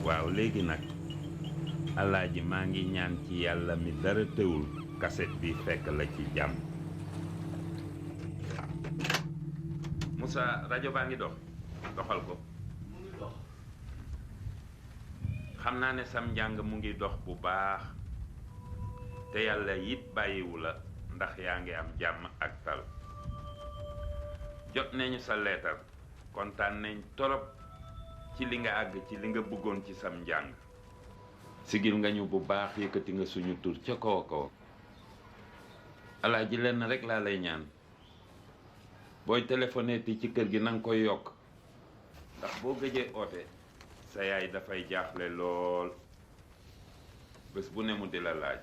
waaw léegi nag alaaji maa ngi ñaan ci yàlla mi dara teewul kaset bi fekk la ci jàmm. Moussa rajo baa ngi dox doxal ko. xam naa ne sam njàng mu ngi dox bu baax te yàlla it bàyyiwu la ndax yaa ngi am jàmm ak tal jot nañu sa leetar kontaan nañ torop ci li nga àgg ci li nga bëggoon ci sam njàng sigil nga ñu bu baax yëkkati nga suñu tur ca kaw a kaw alaaji lenn rek laa lay ñaan booy téléphoné ti ci kër gi na nga koy yokk ndax boo gëjee oote sa yaay dafay jaaxle lool bés bu ne mu di la laaj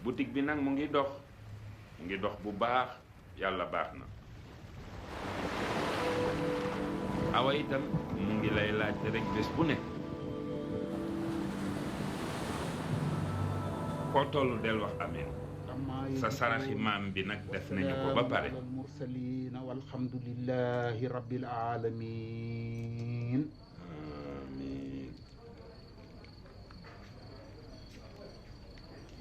boutique bi nag mu ngi dox bu baax yàlla baax na awa itam mu ngi lay laajte rek bés bu ne foo tollu del wax amiin sa saraxi maam bi nag def nañu ko ba pare mursalin walhamdulillahi rabbil alamin amiin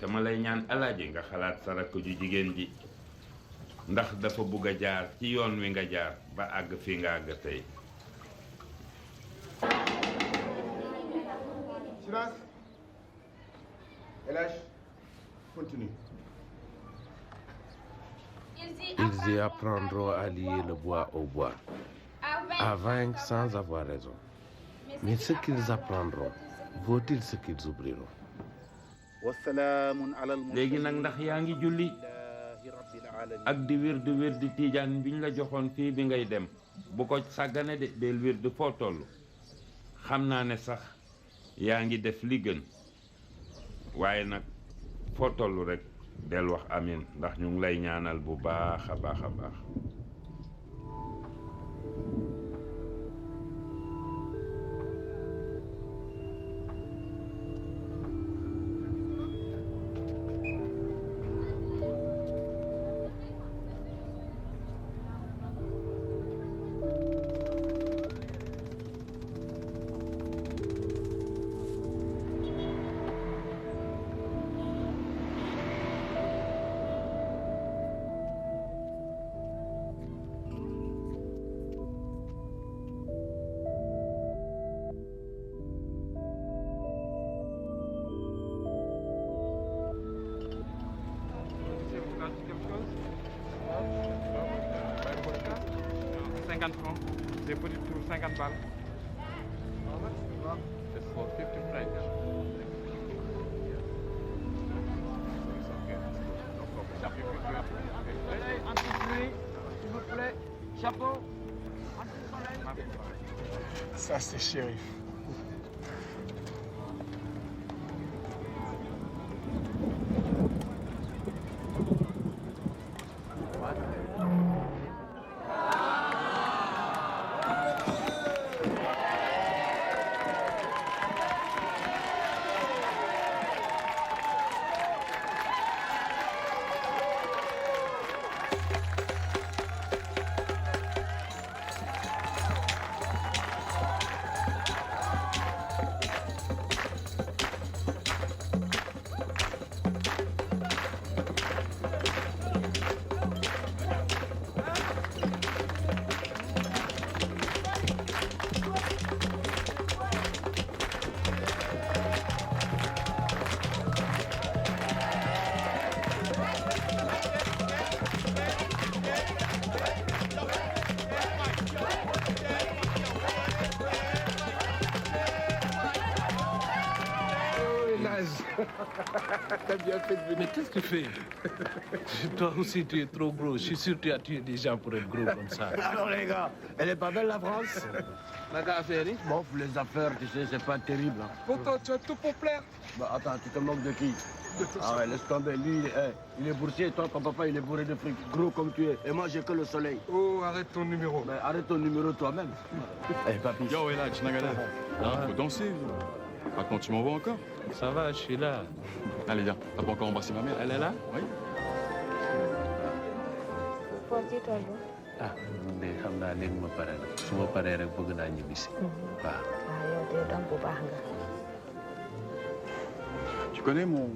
dama lay ñaan alaaji nga xalaat sa rakk ju jigéen ji ndax dafa bugg a jaar ci yoon wi nga jaar ba àgg fi nga àgg tey silence El Hadj continue. Ils y apprendront à lier le bois au bois, à vaincre sans avoir raison. Mais ce qu'ils apprendront, vaut-il ce qu'ils oublieront? léegi nag ndax yaa ngi julli ak di wér di tiijaan biñ la joxoon fii bi ngay dem bu ko sàggane de del wér di foo toll xam naa ne sax yaa ngi def li gën waaye nag foo toll rek del wax amin ndax ñu ngi lay ñaanal bu baax a baax a baax Des petits tours, 50 balles. It's for 50 francs. Allez, un petit s'il vous plaît. Chapeau. Un petit soleil. Ça, c'est shérif. T'as bien fait de venir. Mais qu'est-ce que tu fais? Toi aussi, tu es trop gros. Je suis sûr que tu as tué des gens pour être gros comme ça. Alors les gars, elle est pas belle la France? Bon, pour les affaires, tu sais, c'est pas terrible. Hein. Pourtant, tu as tout pour plaire. Bah attends, tu te moques de qui? Ah ouais, laisse tomber. Lui, il est boursier, toi, ton papa, il est bourré de fric. Gros comme tu es. Et moi, j'ai que le soleil. Oh, arrête ton numéro. Mais arrête ton numéro toi-même. Allez, papi. Yo, El Hadj, Nagada. Faut danser. Ah, quand tu m'envoies encore? Ça va, je suis là. Allez, viens. T'as pas encore embrassé ma mère? Elle est là? Oui. foo ci toll. ah man de xam naa léegi ma pare nag su ma paree rek bëgg naa ñibbisi. waaw. waaw yow de doom bu baax nga. Tu connais mon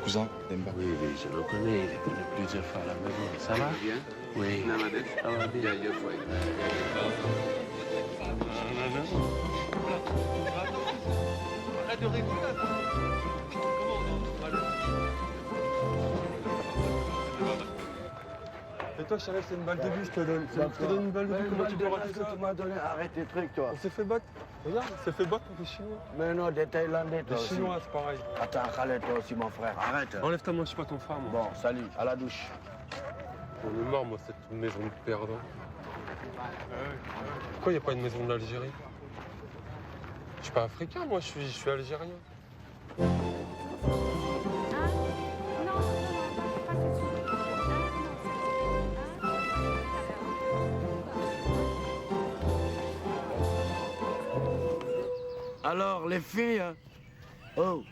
cousin, Demba? Oui, je le connais. Il est venu plusieurs fois à la maison. Ça va? Bien. Oui. Ça va bien. Arrête de rigoler. Et toi, Sharif, c'est une balle de but, je te donne. Je te donne une balle de but, comment tu peux rater ça? Tu m'as donné, arrête tes trucs, toi. On s'est fait battre. Regarde, on s'est fait battre contre les Chinois. Mais non, des Thaïlandais, toi Les aussi. Chinois, c'est pareil. Attends, Khaled, toi aussi, mon frère, arrête. Enlève ta main, je suis pas ton frère, moi. Bon, salut, à la douche. On est mort, moi, cette maison de perdants. Pourquoi il n'y a pas une maison de l'Algérie? Je suis pas africain, moi, je suis algérien. Alors, les filles, hein? Oh.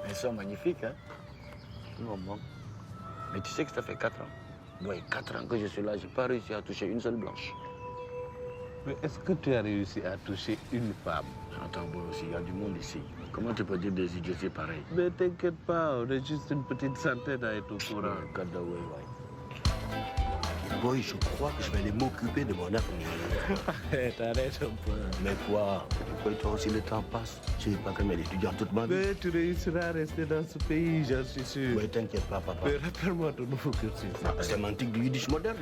Elles sont magnifiques, hein? Non, bon. Mais tu sais que ça fait 4 ans. Oui, 4 ans que je suis là, j'ai pas réussi à toucher une seule blanche. Mais est-ce que tu as réussi à toucher une femme? Attends, bon, aussi, il y a du monde ici. Comment tu peux dire des idioties pareilles? Mais t'inquiète pas, on est juste une petite centaine à être au courant. Boy, je crois que je vais aller m'occuper de mon avenir. Arrête un peu. Mais quoi? Pourquoi toi aussi le temps passe? Je ne vais pas comme elle étudiant toute ma vie. Mais tu réussiras à rester dans ce pays, j'en suis sûr. Mais t'inquiète pas, papa. Mais rappelle-moi ton nouveau cursus. Sémantique du yiddish moderne.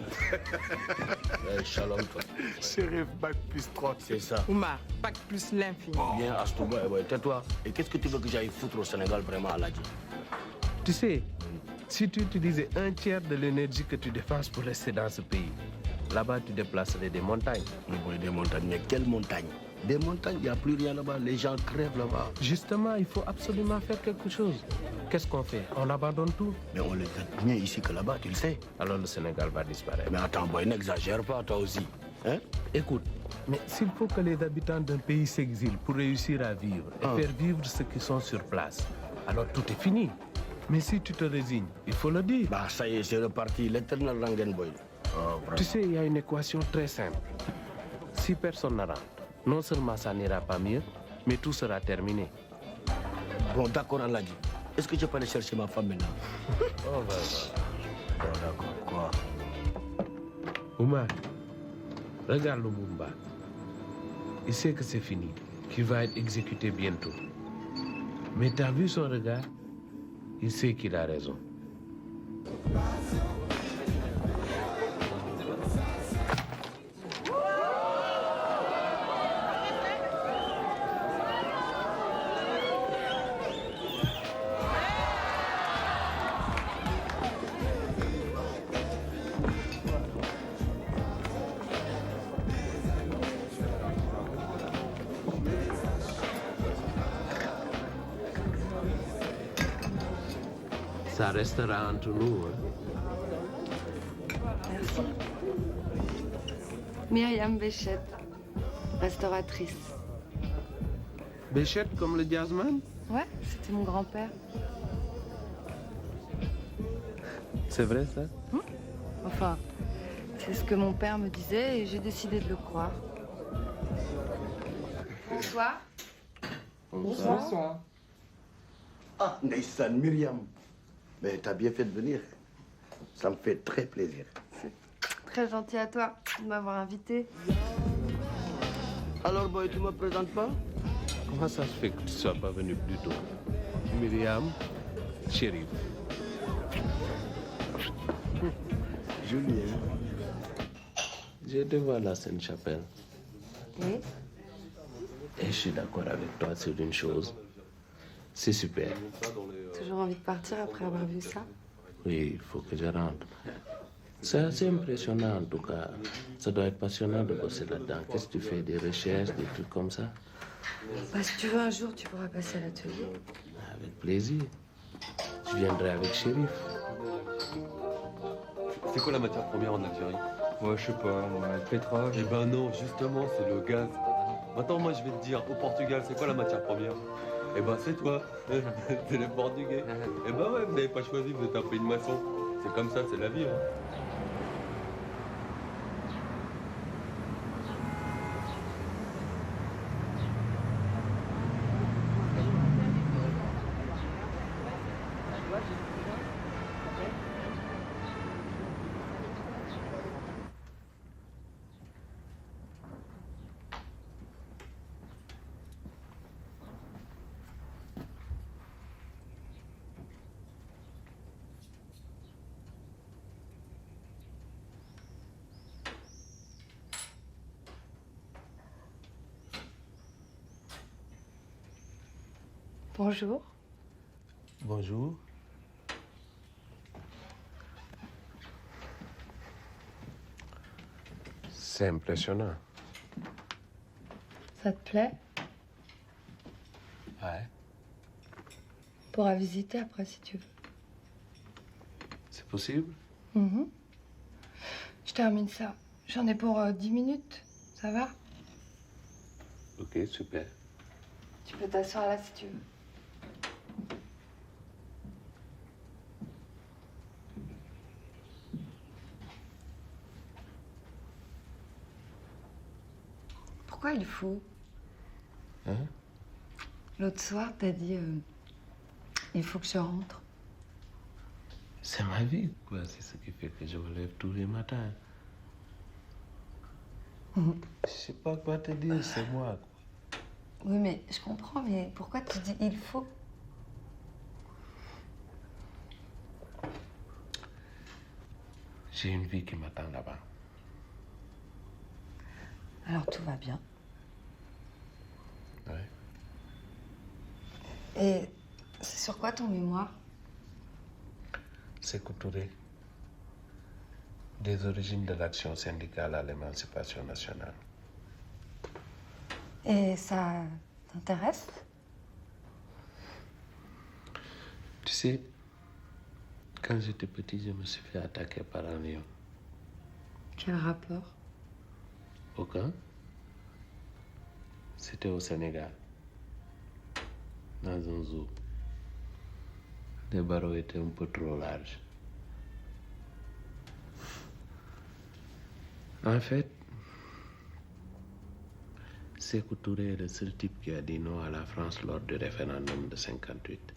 Shalom, toi. Shérif, bac plus 30. C'est ça. Oumar, bac plus l'infini. Bien, Astouba, tais-toi. Et qu'est-ce que tu veux que j'aille foutre au Sénégal vraiment, Aladji? Tu sais, si tu utilisais un tiers de l'énergie que tu dépenses pour rester dans ce pays, là-bas tu déplacerais des montagnes. Des montagnes, mais quelles montagnes? Des montagnes, il n'y a plus rien là-bas, les gens crèvent là-bas. Justement, il faut absolument faire quelque chose. Qu'est-ce qu'on fait? On abandonne tout? Mais on les traite mieux ici que là-bas, tu le sais. Alors le Sénégal va disparaître. Mais attends, boy, n'exagère pas, toi aussi. Hein? Écoute, mais s'il faut que les habitants d'un pays s'exilent pour réussir à vivre et faire vivre ceux qui sont sur place, alors tout est fini. Mais si tu te résignes, il faut le dire. Bah ça y est, c'est reparti, l'éternel Rangen Boy. Tu sais, il y a une équation très simple. Si personne ne rentre, non seulement ça n'ira pas mieux, mais tout sera terminé. Bon, d'accord, Aladji. Est-ce que je peux aller chercher ma femme maintenant? Oh, Bon, d'accord, quoi? Oumar, regarde Lumumba. Il sait que c'est fini, qu'il va être exécuté bientôt. Mais t'as vu son regard? Il sait qu'il a raison. Ça restera entre nous. Hein? Merci. Myriam Béchette, restauratrice. Béchette comme le jazzman? Ouais, c'était mon grand-père. C'est vrai ça? Enfin, c'est ce que mon père me disait et j'ai décidé de le croire. Bonsoir. Bonsoir. Ah, Neyssan, Myriam. Mais t'as bien fait de venir. Ça me fait très plaisir. Très gentil à toi de m'avoir invité. Alors, boy, tu me présentes pas? Comment ça se fait que tu ne sois pas venu plus tôt? Myriam, Chérif. Julien. J'ai devant la Sainte-Chapelle. Et je suis d'accord avec toi sur une chose. C'est super. toujours envie de partir après avoir vu ça? Oui, il faut que je rentre. C'est assez impressionnant en tout cas. Ça doit être passionnant de bosser là-dedans. Qu'est-ce que tu fais? Des recherches, des trucs comme ça? Bah, si tu veux, un jour, tu pourras passer à l'atelier. Avec plaisir. Je viendrai avec Chérif. C'est quoi la matière première en Algérie? Moi, je sais pas, le pétrole. Eh ben non, justement, c'est le gaz. Maintenant, moi, je vais te dire, au Portugal, c'est quoi la matière première? Eh ben c'est toi, c'est le portugais. Eh ben ouais, vous n'avez pas choisi, vous êtes un pays de maçon. C'est comme ça, c'est la vie. Hein. Bonjour. Bonjour. C'est impressionnant. Ça te plaît? Ouais. On pourra visiter après si tu veux. C'est possible? Mhm. Je termine ça. J'en ai pour 10 minutes. Ça va? Ok, super. Tu peux t'asseoir là si tu veux. Pourquoi il faut? Hein? L'autre soir, t'as dit il faut que je rentre. C'est ma vie, quoi. C'est ce qui fait que je me lève tous les matins. Mhm. Je sais pas quoi te dire, c'est moi, quoi. Oui, mais je comprends, mais pourquoi tu dis il faut? J'ai une vie qui m'attend là-bas. Alors tout va bien. Ouais. Et c'est sur quoi ton mémoire? C'est Couturé. Des origines de l'action syndicale à l'émancipation nationale. Et ça t'intéresse? Tu sais, quand j'étais petit, je me suis fait attaquer par un lion. Quel rapport? Aucun. C'était au Sénégal, dans un zoo. Les barreaux étaient un peu trop larges. En fait, Sékou Touré est le seul type qui a dit non à la France lors du référendum de 58.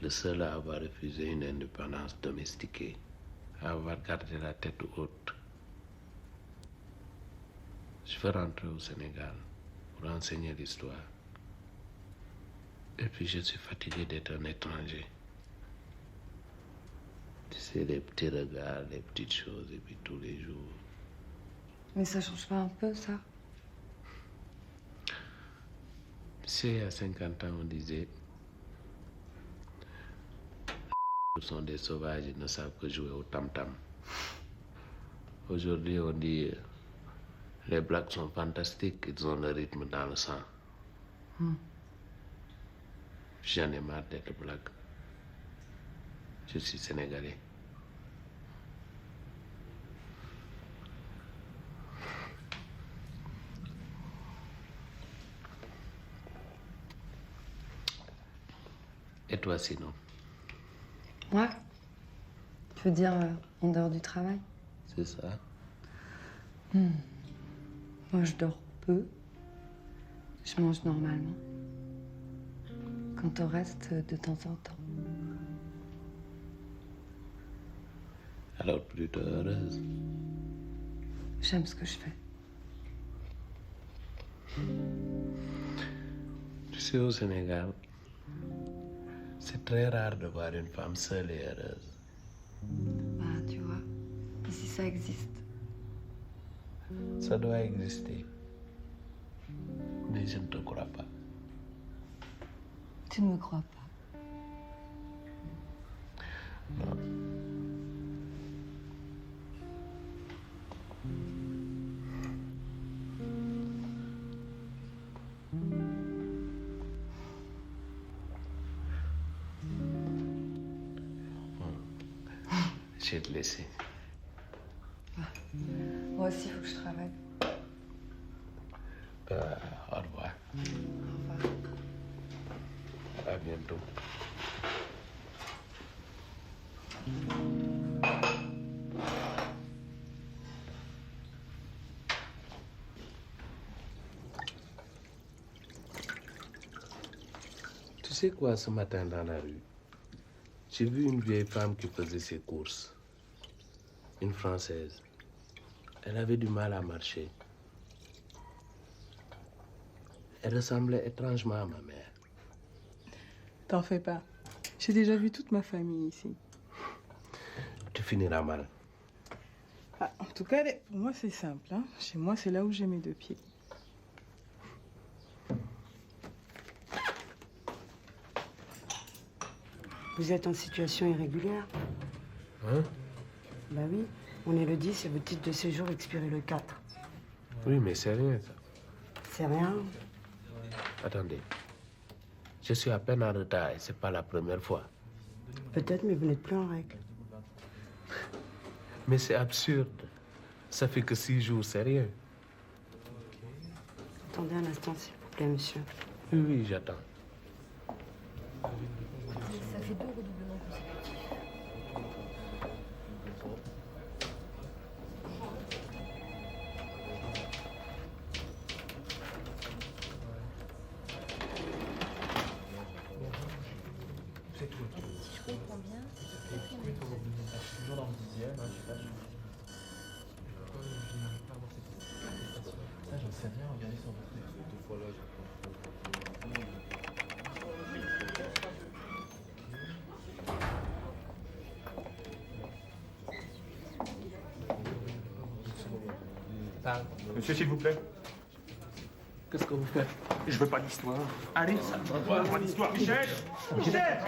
Le seul à avoir refusé une indépendance domestiquée, à avoir gardé la tête haute. Je veux rentrer au Sénégal pour enseigner l'histoire. Et puis je suis fatigué d'être un étranger. Tu sais, les petits regards, les petites choses, et puis tous les jours. Mais ça change pas un peu, ça? Tu sais, il y a 50 ans, on disait... Ce sont des sauvages, ils ne savent que jouer au tam-tam. Aujourd'hui, on dit... Les Blacks sont fantastiques, ils ont le rythme dans le sang. J'en ai marre d'être black. Je suis sénégalais. Et toi, sinon? Ouais. Tu veux dire en dehors du travail? C'est ça. Moi, je dors peu. Je mange normalement. Quant au reste, de temps en temps. Alors, plutôt heureuse. J'aime ce que je fais. Tu sais, au Sénégal, c'est très rare de voir une femme seule et heureuse. Bah, tu vois, ici, ça existe. Ça doit exister. Mais je ne te crois pas. Tu ne me crois pas? Non. Je vais te laisser. Moi aussi, il faut que je travaille. Au revoir. Au revoir. bientôt. Tu sais quoi, ce matin dans la rue, j'ai vu une vieille femme qui faisait ses courses. Une Française. Elle avait du mal à marcher. Elle ressemblait étrangement à ma mère. T'en fais pas. J'ai déjà vu toute ma famille ici. Tu finiras mal. Ah, en tout cas, pour moi, c'est simple. Hein. Chez moi, c'est là où j'ai mes deux pieds. Vous êtes en situation irrégulière? Hein? Bah oui, on est le 10 et votre titre de séjour expiré le 4. Oui, mais c'est rien, ça. C'est rien. Attendez. Je suis à peine en retard et c'est pas la première fois. Peut-être, mais vous n'êtes plus en règle. Mais c'est absurde. Ça fait que 6 jours, c'est rien. Attendez un instant, s'il vous plaît, monsieur. Oui, oui, j'attends. Ça fait 2 redoublements consécutifs. Si je comprends bien, c'est le 4e. Je suis toujours dans le 10e, je suis pas sûr. Pourquoi je n'arrive pas à avoir cette Ça, j'en sais rien, regardez sur votre tête. 2 fois là, je crois. Monsieur, s'il vous plaît. Qu'est-ce que vous faites? Je veux pas d'histoire. Allez, ça va pas d'histoire. Michel! Michel!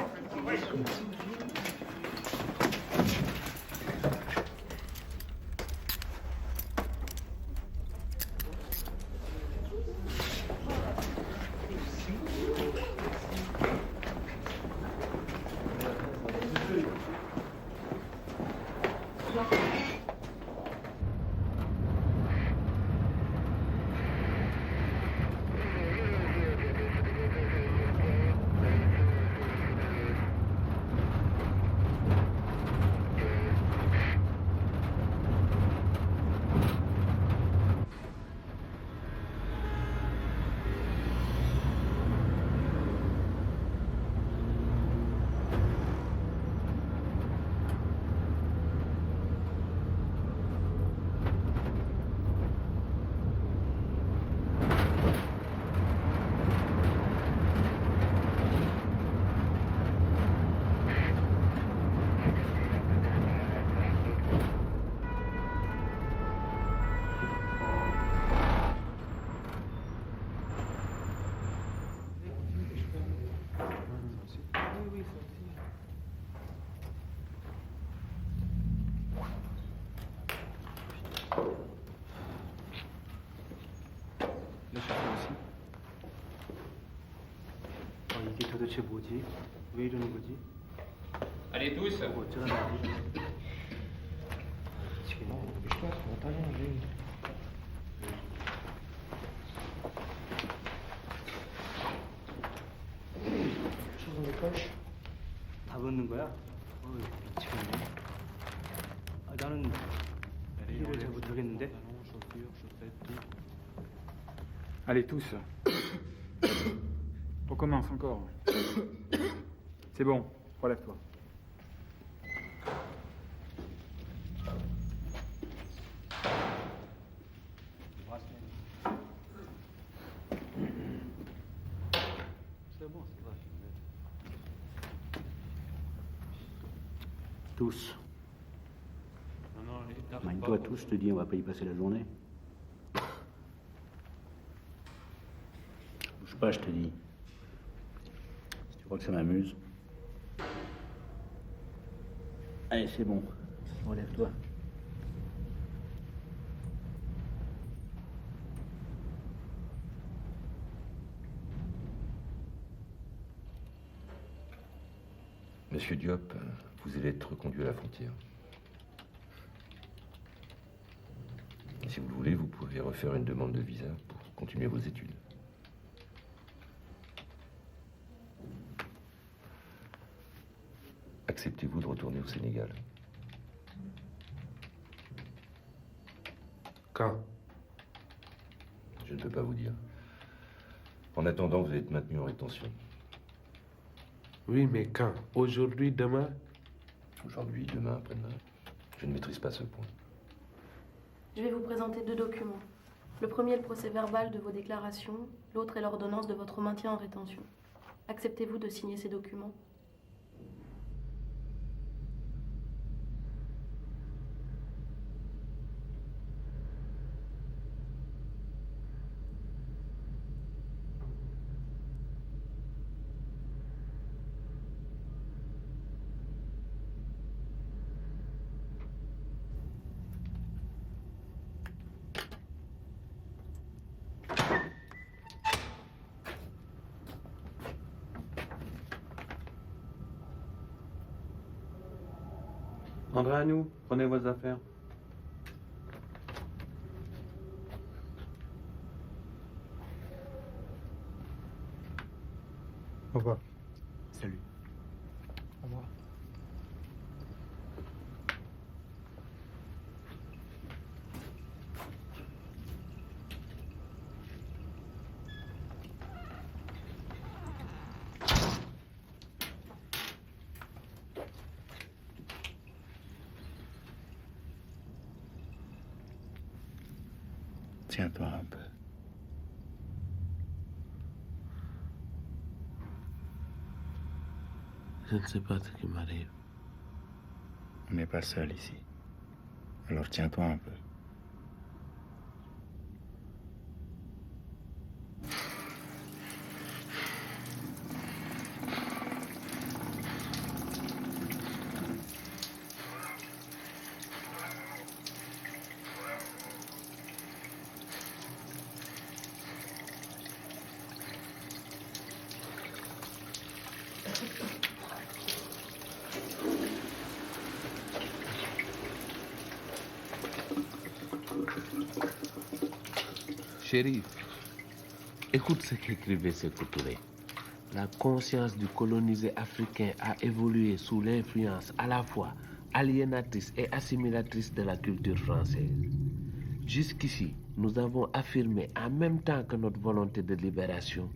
이게 도대체 뭐지? 왜 이러는 거지? Allez tous. 어쩌라는 거지? 미치겠네. 못하겠는데. 다 붙는 거야? 미치겠네. 나는 일을 잘 못하겠는데. Allez, tous. On commence encore. C'est bon, relève-toi. C'est bon, c'est vrai. Tous. Mine-toi tous, je te dis, on va pas y passer la journée. Bouge pas, je te dis. Si tu crois que ça m'amuse. Allez, c'est bon. Relève-toi. Monsieur Diop, vous allez être conduit à la frontière. Et si vous le voulez, vous pouvez refaire une demande de visa pour continuer vos études. Acceptez-vous de retourner au Sénégal? Quand? Je ne peux pas vous dire. En attendant, vous êtes maintenu en rétention. Oui, mais quand? Aujourd'hui, demain? Aujourd'hui, demain, après-demain. Je ne maîtrise pas ce point. Je vais vous présenter 2 documents. Le premier est le procès-verbal de vos déclarations, l'autre est l'ordonnance de votre maintien en rétention. Acceptez-vous de signer ces documents? André, à nous, prenez vos affaires. Au revoir. Salut. Au revoir. Tiens-toi un peu. Je ne sais pas ce qui m'arrive. On n'est pas seul ici. Alors tiens-toi un peu. Chérif, écoute ce qu'écrivait Sékou Touré. La conscience du colonisé africain a évolué sous l'influence à la fois aliénatrice et assimilatrice de la culture française. Jusqu'ici, nous avons affirmé en même temps que notre volonté de libération,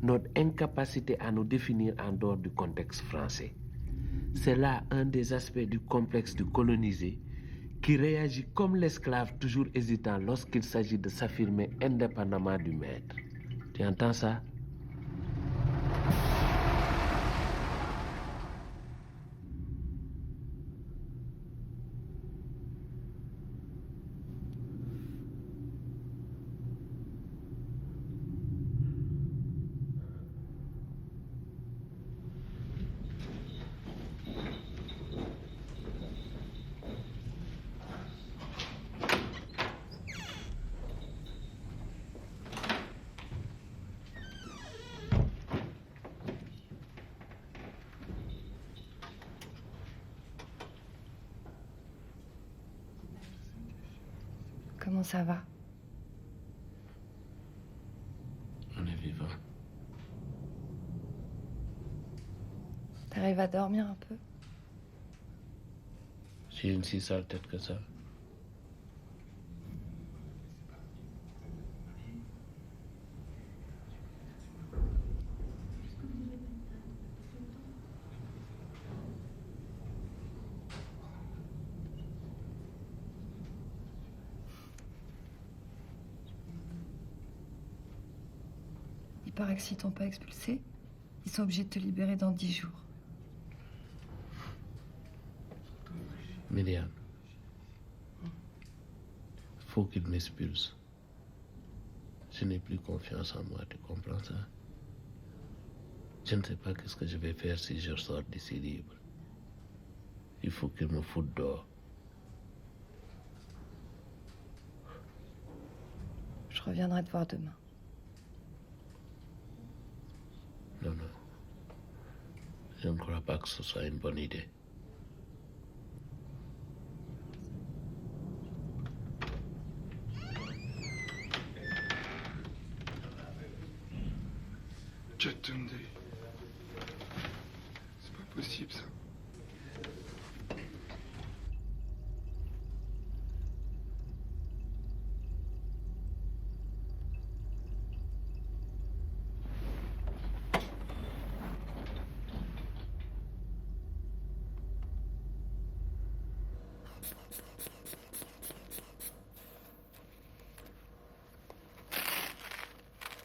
notre incapacité à nous définir en dehors du contexte français. C'est là un des aspects du complexe du colonisé qui réagit comme l'esclave toujours hésitant lorsqu'il s'agit de s'affirmer indépendamment du maître. Tu entends ça? Comment ça va? On est vivant. T'arrives à dormir un peu? J'ai une si sale tête que ça. Il paraît que s'ils t'ont pas expulsé, ils sont obligés de te libérer dans 10 jours. Myriam, faut qu'il m'expulse. Je n'ai plus confiance en moi, tu comprends ça? Je ne sais pas qu'est-ce que je vais faire si je sors d'ici libre. Il faut qu'il me foute dehors. Je reviendrai te voir demain. Non, non. Je ne crois pas que ce soit une bonne idée. Jatunde. C'est pas possible ça.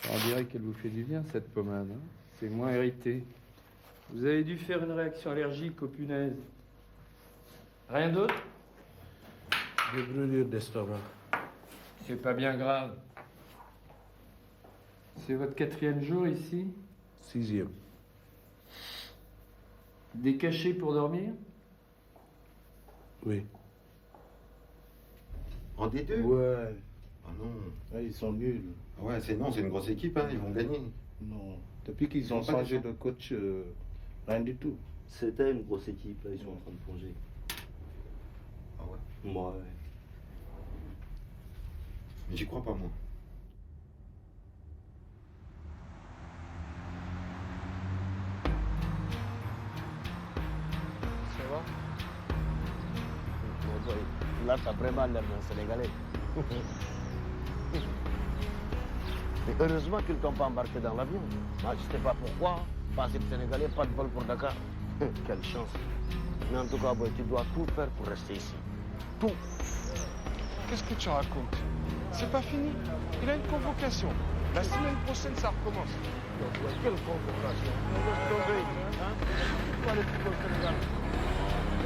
On dirait qu'elle vous fait du bien, cette pommade. Hein. C'est moins irrité. Vous avez dû faire une réaction allergique aux punaises. Rien d'autre? Des brûlures d'estomac. C'est pas bien grave. C'est votre 4e jour ici? 6e. Des cachets pour dormir? Oui. En D2? Ouais. Ah non. Ouais, ils sont nuls. Ouais, c'est une grosse équipe, hein, ils vont gagner. Non. Depuis qu'ils ont Ils sont pas changé méchants. de coach, rien du tout. C'était une grosse équipe, là, ils sont en train de plonger. Ah ouais? Ouais. Mais j'y crois pas, moi. Ça va? Là, t'as vraiment l'air d'un Sénégalais. Mais heureusement qu'ils ne t'ont pas embarqué dans l'avion. Moi, je ne sais pas pourquoi. Pas de Sénégalais, pas de vol pour Dakar. Quelle chance. Mais en tout cas, boy, tu dois tout faire pour rester ici. Tout. Qu'est-ce que tu racontes? C'est pas fini. Il a une convocation. La semaine prochaine, ça recommence. Quelle convocation? Laisse tomber. Hein? Pourquoi les petits au Sénégal?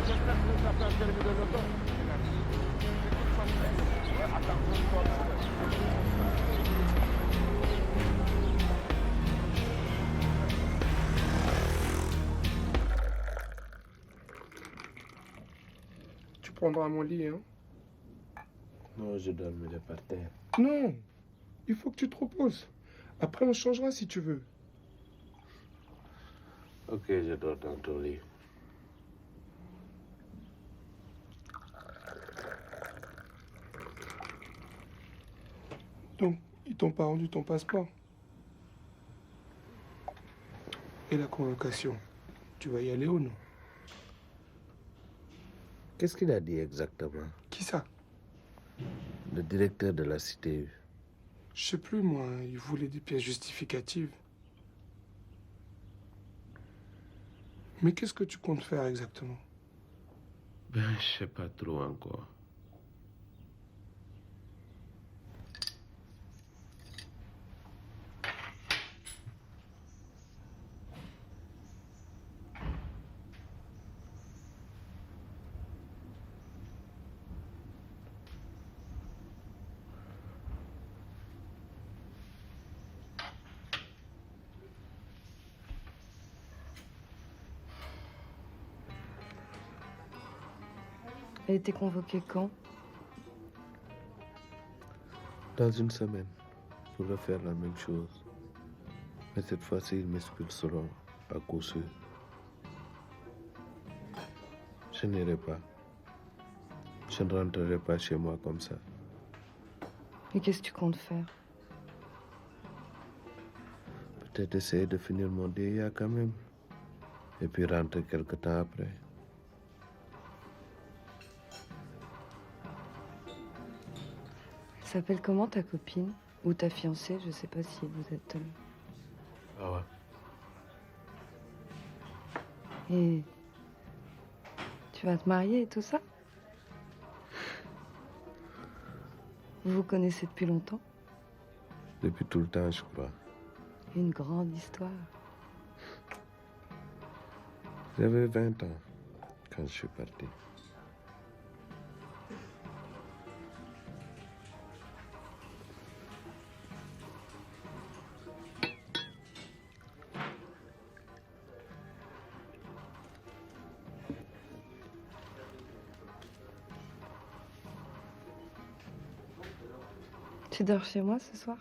J'espère que ça fait un terme de l'automne. Tu prendras mon lit, hein? Non, je dormirai par terre. Non, il faut que tu te reposes. Après, on changera si tu veux. Ok, je dors dans ton lit. Donc, ils t'ont pas rendu ton passeport. Et la convocation, tu vas y aller ou non? Qu'est-ce qu'il a dit exactement? Qui ça? Le directeur de la cité. Je sais plus, moi. Il voulait des pièces justificatives. Mais qu'est-ce que tu comptes faire exactement? Ben, je sais pas trop encore. Elle était convoquée quand? Dans une semaine, pour refaire la même chose. Mais cette fois-ci, ils m'expulseront à coup sûr. Je n'irai pas. Je ne rentrerai pas chez moi comme ça. Et qu'est-ce que tu comptes faire? Peut-être essayer de finir mon DEA quand même. Et puis rentrer quelque temps après. S'appelle comment ta copine? Ou ta fiancée? Je sais pas si vous êtes... Ah ouais. Et... tu vas te marier et tout ça? Vous vous connaissez depuis longtemps? Depuis tout le temps, je crois. Une grande histoire. J'avais 20 ans quand je suis parti. Tu dors chez moi ce soir?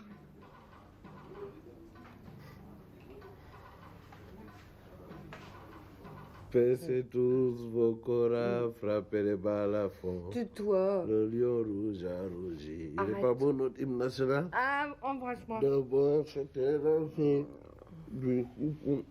Baissez tous vos corps, frappez les balles à fond. Tais-toi. Le lion rouge a rougi. Il Arrête. n'est pas beau notre hymne national? Ah, embrasse-moi. D'abord, c'était la fin du coup.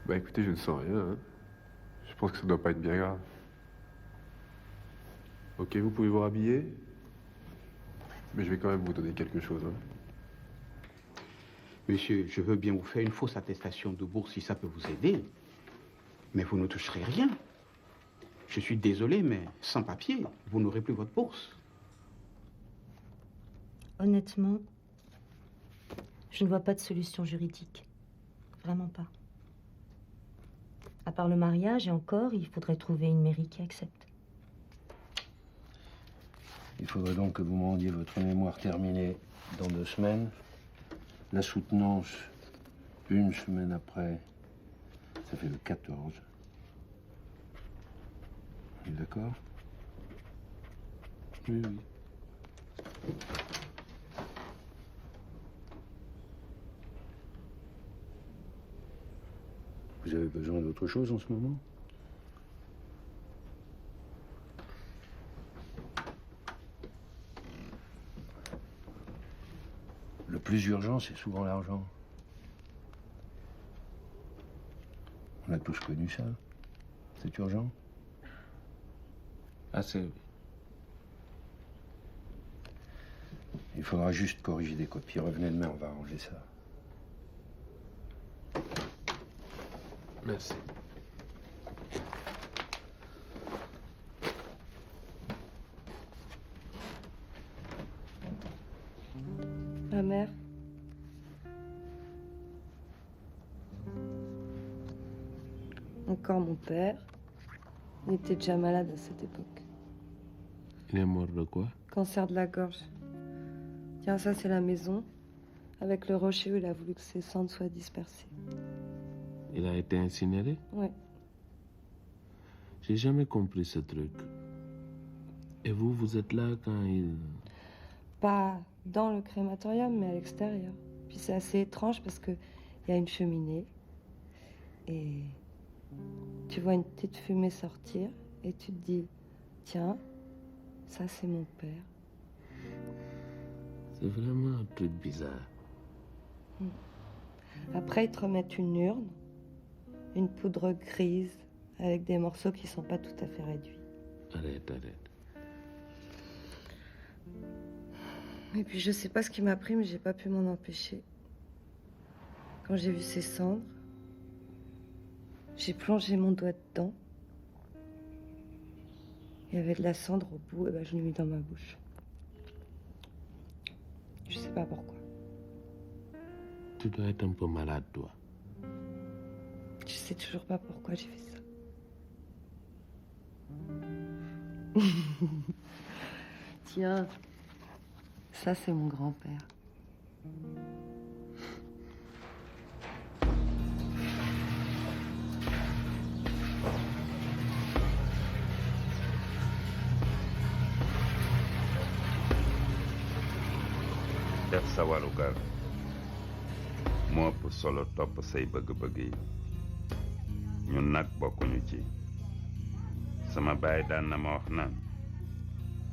Bah écoutez, je ne sens rien. Hein. Je pense que ça doit pas être bien grave. Ok, vous pouvez vous rhabiller. Mais je vais quand même vous donner quelque chose. Hein. Monsieur, je veux bien vous faire une fausse attestation de bourse si ça peut vous aider. Mais vous ne toucherez rien. Je suis désolé, mais sans papier, vous n'aurez plus votre bourse. Honnêtement, je ne vois pas de solution juridique. Vraiment pas. À part le mariage, et encore, il faudrait trouver une mairie qui accepte. Il faudrait donc que vous me rendiez votre mémoire terminée dans 2 semaines. La soutenance, 1 semaine après, ça fait le 14. On est d'accord? Oui, oui. Vous avez besoin d'autre chose en ce moment? Le plus urgent, c'est souvent l'argent. On a tous connu ça. C'est urgent? Assez, oui. Il faudra juste corriger des copies. Revenez demain, on va arranger ça. Merci. Ma mère. Encore mon père. Il était déjà malade à cette époque. Il est mort de quoi? Cancer de la gorge. Tiens, ça c'est la maison. Avec le rocher où il a voulu que ses cendres soient dispersées. Il a été incinéré? Ouais. J'ai jamais compris ce truc. Et vous, vous êtes là quand il... Pas dans le crématorium, mais à l'extérieur. Puis c'est assez étrange parce que il y a une cheminée. Et tu vois une petite fumée sortir. Et tu te dis, tiens, ça c'est mon père. C'est vraiment un truc bizarre. Après, ils te remettent une urne, une poudre grise, avec des morceaux qui sont pas tout à fait réduits. Arrête, arrête. Et puis je sais pas ce qui m'a pris, mais j'ai pas pu m'en empêcher. Quand j'ai vu ces cendres, j'ai plongé mon doigt dedans. Il y avait de la cendre au bout, et ben je l'ai mis dans ma bouche. Je sais pas pourquoi. Tu dois être un peu malade, toi. Je sais toujours pas pourquoi j'ai fait ça. Tiens, ça c'est mon grand-père. def sa warugar moo ëpp solo topp say bëgg-bëgg yi ñun nag bokkuñu ci sama baay daan na ma wax naan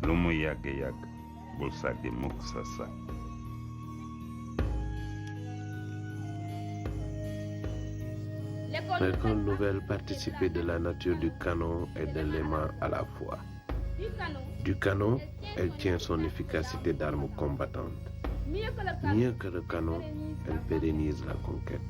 lu mu yàgg-yàgg bul sàggi mukk sa sàg L'école nouvelle participait de la nature du canon et de l'aimant à la fois. Du canon, elle tient son efficacité d'arme combattante. Mieux que le canon, elle pérennise la conquête.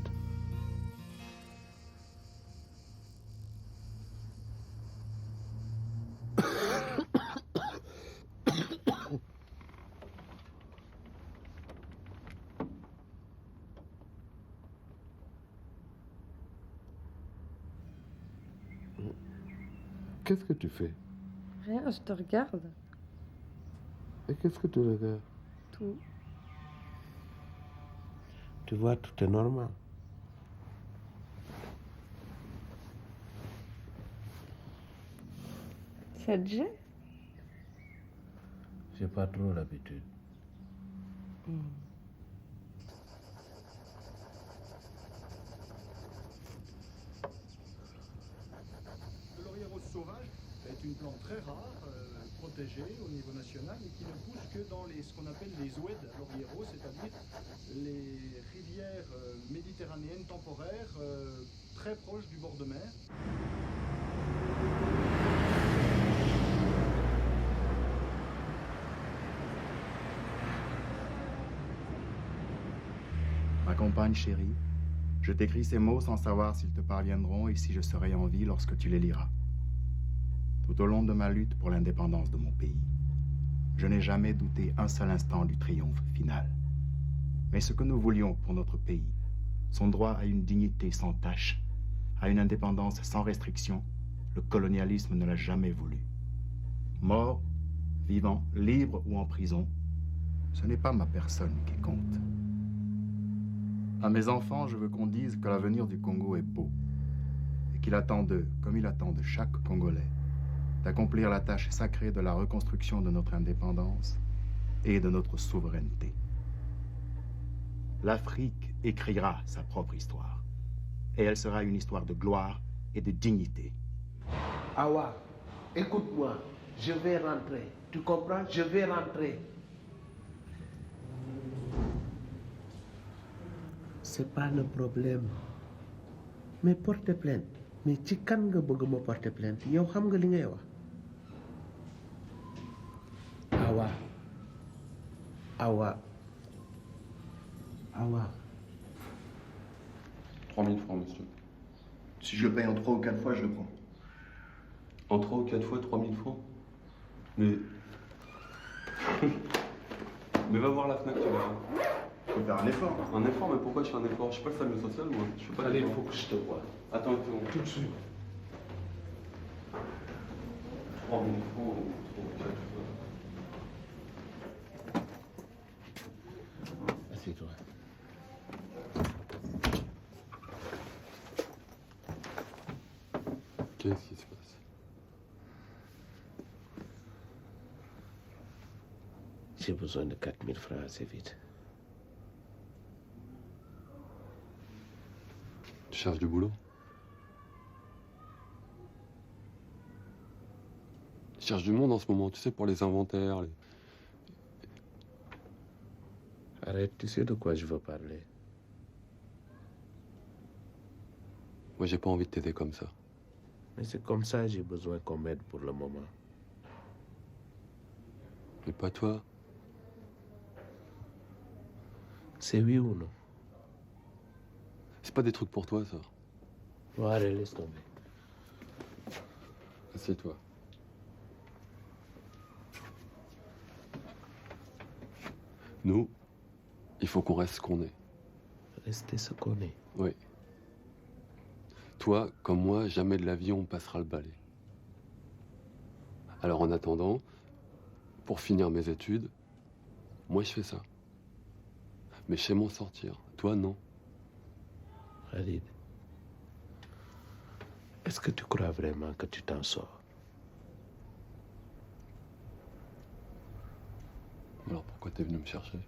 Qu'est-ce que tu fais? Rien, je te regarde. Et qu'est-ce que tu regardes? Tout. Tu vois, tout est normal. Ça te gêne? J'ai pas trop l'habitude. Le laurier rose sauvage est une plante très rare, protégée au niveau national et qui ne pousse que dans ce qu'on appelle les oueds laurier rose, c'est-à-dire les rivières méditerranéennes temporaires très proches du bord de mer. compagne chérie, je t'écris ces mots sans savoir s'ils te parviendront et si je serai en vie lorsque tu les liras. Tout au long de ma lutte pour l'indépendance de mon pays, je n'ai jamais douté un seul instant du triomphe final. Mais ce que nous voulions pour notre pays, son droit à une dignité sans tache, à une indépendance sans restriction, le colonialisme ne l'a jamais voulu. Mort, vivant, libre ou en prison, ce n'est pas ma personne qui compte. À mes enfants, je veux qu'on dise que l'avenir du Congo est beau et qu'il attend d'eux, comme il attend de chaque Congolais, d'accomplir la tâche sacrée de la reconstruction de notre indépendance et de notre souveraineté. L'Afrique écrira sa propre histoire et elle sera une histoire de gloire et de dignité. Awa, écoute-moi, je vais rentrer. Tu comprends? Je vais rentrer. C'est pas le problème. Mais porter plainte. Mais ci kan nga bëgg ma porter plainte? Yow xam nga li ngay wax. Awa. Awa. Awa. 3000 francs, monsieur. Si je paye en 3 ou 4 fois, je le prends. En 3 ou 4 fois, 3000 francs? Mais... Mais va voir la FNAC, tu verras. Faut faire un effort. Un effort? Mais pourquoi je fais un effort? Je suis pas le SAMU social, moi. Je fais pas Allez, il d'effort. faut que je te voie. Attends, Tout de suite. 3000 francs, 3 ou 4 fois. Assieds-toi. Qu'est-ce qui se passe? J'ai besoin de 4000 francs assez vite. Tu cherches du boulot? Je cherche du monde en ce moment, tu sais, pour les inventaires. Arrête, tu sais de quoi je veux parler. Moi, j'ai pas envie de t'aider comme ça. Mais c'est comme ça, j'ai besoin qu'on m'aide pour le moment. Mais pas toi. C'est oui ou non? C'est pas des trucs pour toi, ça. Bon, allez, laisse tomber. Assieds-toi. Nous, il faut qu'on reste ce qu'on est. Rester ce qu'on est. Oui. Toi, comme moi, jamais de l'avion on passera le balai. Alors en attendant, pour finir mes études, moi je fais ça. Mais je sais m'en sortir. Toi, non. Khalid, est-ce que tu crois vraiment que tu t'en sors? Alors pourquoi t'es venu me chercher?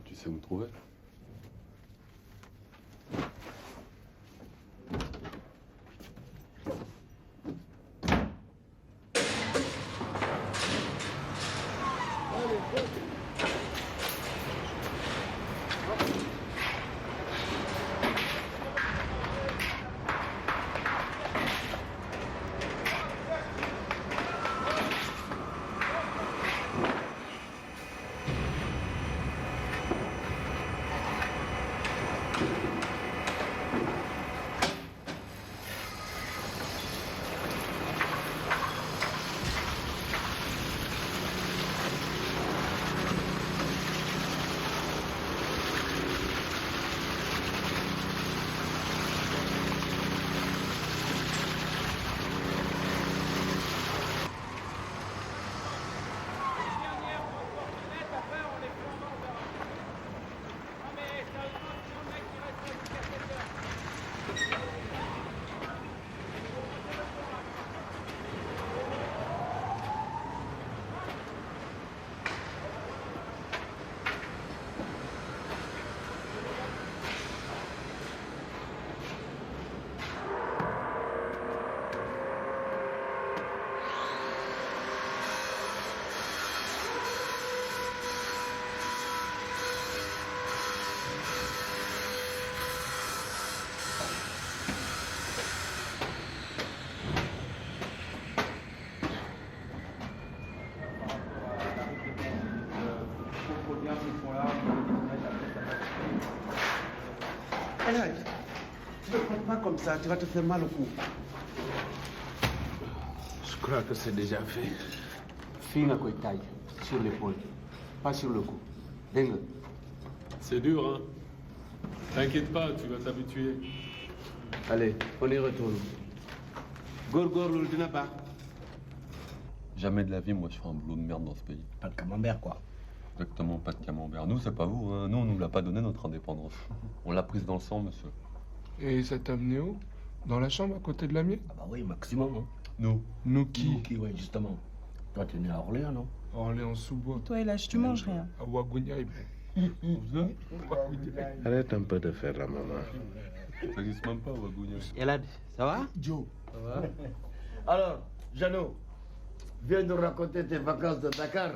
Tu sais où me trouver? Elhaj, tu ne prends pas comme ça, tu vas te faire mal au cou. Je crois que c'est déjà fait. Fille nga koy taille sur l'épaule, pas sur le cou. Dégg nga. C'est dur, hein? T'inquiète pas, tu vas t'habituer. Allez, on y retourne. Góorgóorlu dina baax. Jamais de la vie, moi, je ferai un boulot de merde dans ce pays. Pas de camembert, quoi. Exactement, pas de camembert. Nous, c'est pas vous, hein. Nous, on nous l'a pas donné, notre indépendance. On l'a prise dans le sang, monsieur. Et ça t'a amené où? Dans la chambre à côté de la mienne? Ah bah oui, maximum. Hein. Nous. Nous qui? Nous qui, ouais, justement. Toi, tu es né à Orléans, non? Orléans-sous-Bois. Toi, Elhaj, tu manges rien. À Ouagouniaï. Arrête un peu de faire la maman. Ça existe même pas, Ouagouniaï. Elhaj, ça va? Joe. Ça va? Alors, Jeannot, viens nous raconter tes vacances de Dakar.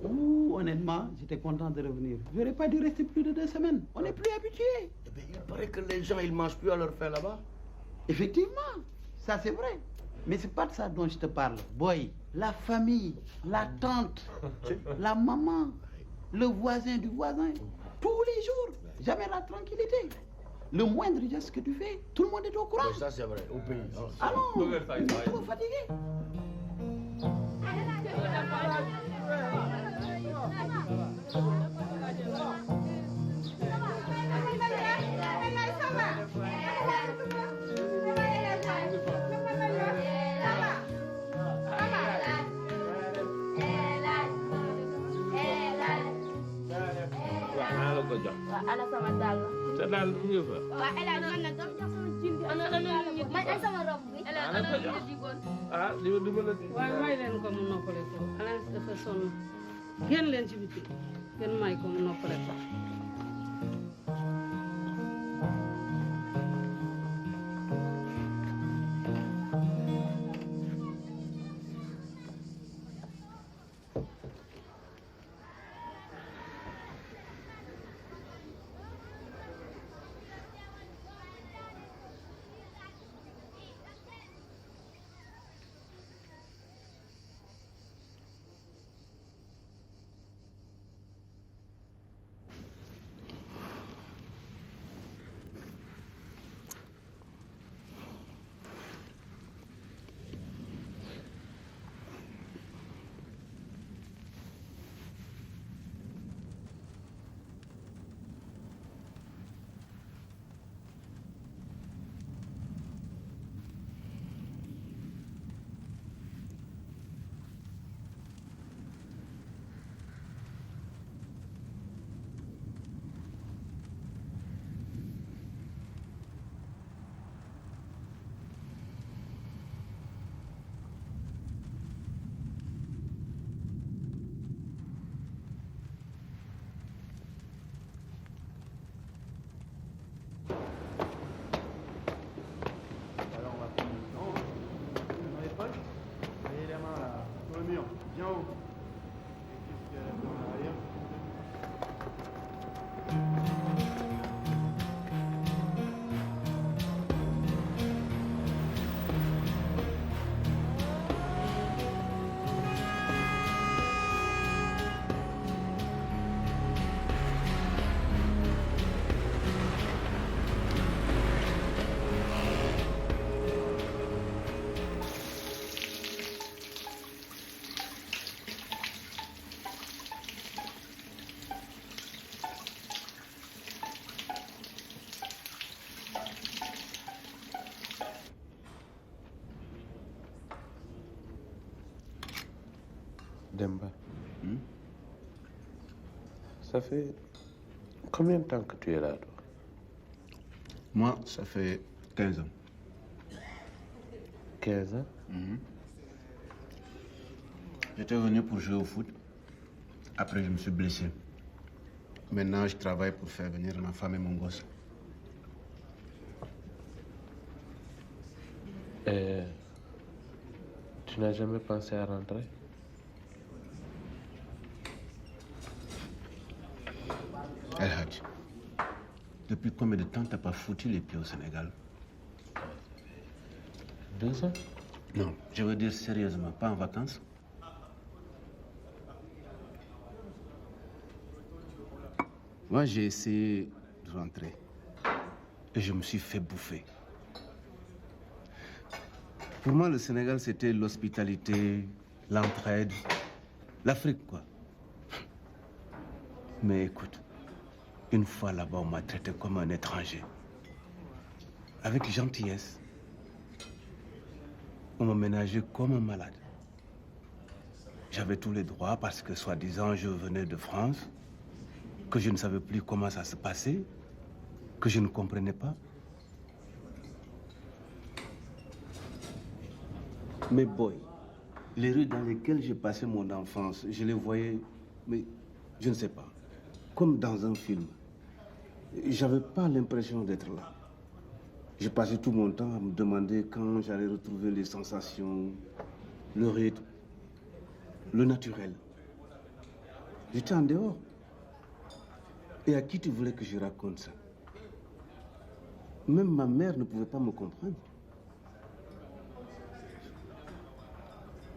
Ouh, honnêtement, j'étais content de revenir. Je n'aurais pas dû rester plus de 2 semaines. On n'est plus habitués. Eh bien, il paraît que les gens, ils mangent plus à leur faim là-bas. Effectivement, ça c'est vrai. Mais c'est pas de ça dont je te parle. Boy, la famille, la tante, la maman, le voisin du voisin, tous les jours, jamais la tranquillité. Le moindre geste que tu fais, tout le monde est au courant. Mais ça, c'est vrai, au pays. Allons, on est trop fatigué. Ana sama dal. Sa dal bu ñu fa. Wa Elhaj man nag daf jox sama jindi. Ana man ay sama rob bi. Elhaj ana ko digoon. Ah, li ma la. waaye may leen ko mu noppale ko. Elhaj dafa sonn. Génn leen ci biti. Ngeen may ko mu noppale ko. Demba. Ça fait combien de temps que tu es là, toi? Moi, ça fait 15 ans. 15 ans? J'étais venu pour jouer au foot. Après, je me suis blessé. Maintenant, je travaille pour faire venir ma femme et mon gosse. Et tu n'as jamais pensé à rentrer? Elhaj, depuis combien de temps t'as pas foutu les pieds au Sénégal? 2 ans? Non, je veux dire sérieusement, pas en vacances. Moi, j'ai essayé de rentrer. et je me suis fait bouffer. Pour moi, le Sénégal, c'était l'hospitalité, l'entraide, l'Afrique, quoi. Mais écoute, une fois là-bas, on m'a traité comme un étranger. Avec gentillesse. On m'a ménagé comme un malade. J'avais tous les droits parce que, soi-disant, je venais de France, que je ne savais plus comment ça se passait, que je ne comprenais pas. Mais boy, les rues dans lesquelles j'ai passé mon enfance, je les voyais, mais je ne sais pas, comme dans un film. J'avais pas l'impression d'être là. J'ai passé tout mon temps à me demander quand j'allais retrouver les sensations, le rythme, le naturel. J'étais en dehors. Et à qui tu voulais que je raconte ça? Même ma mère ne pouvait pas me comprendre.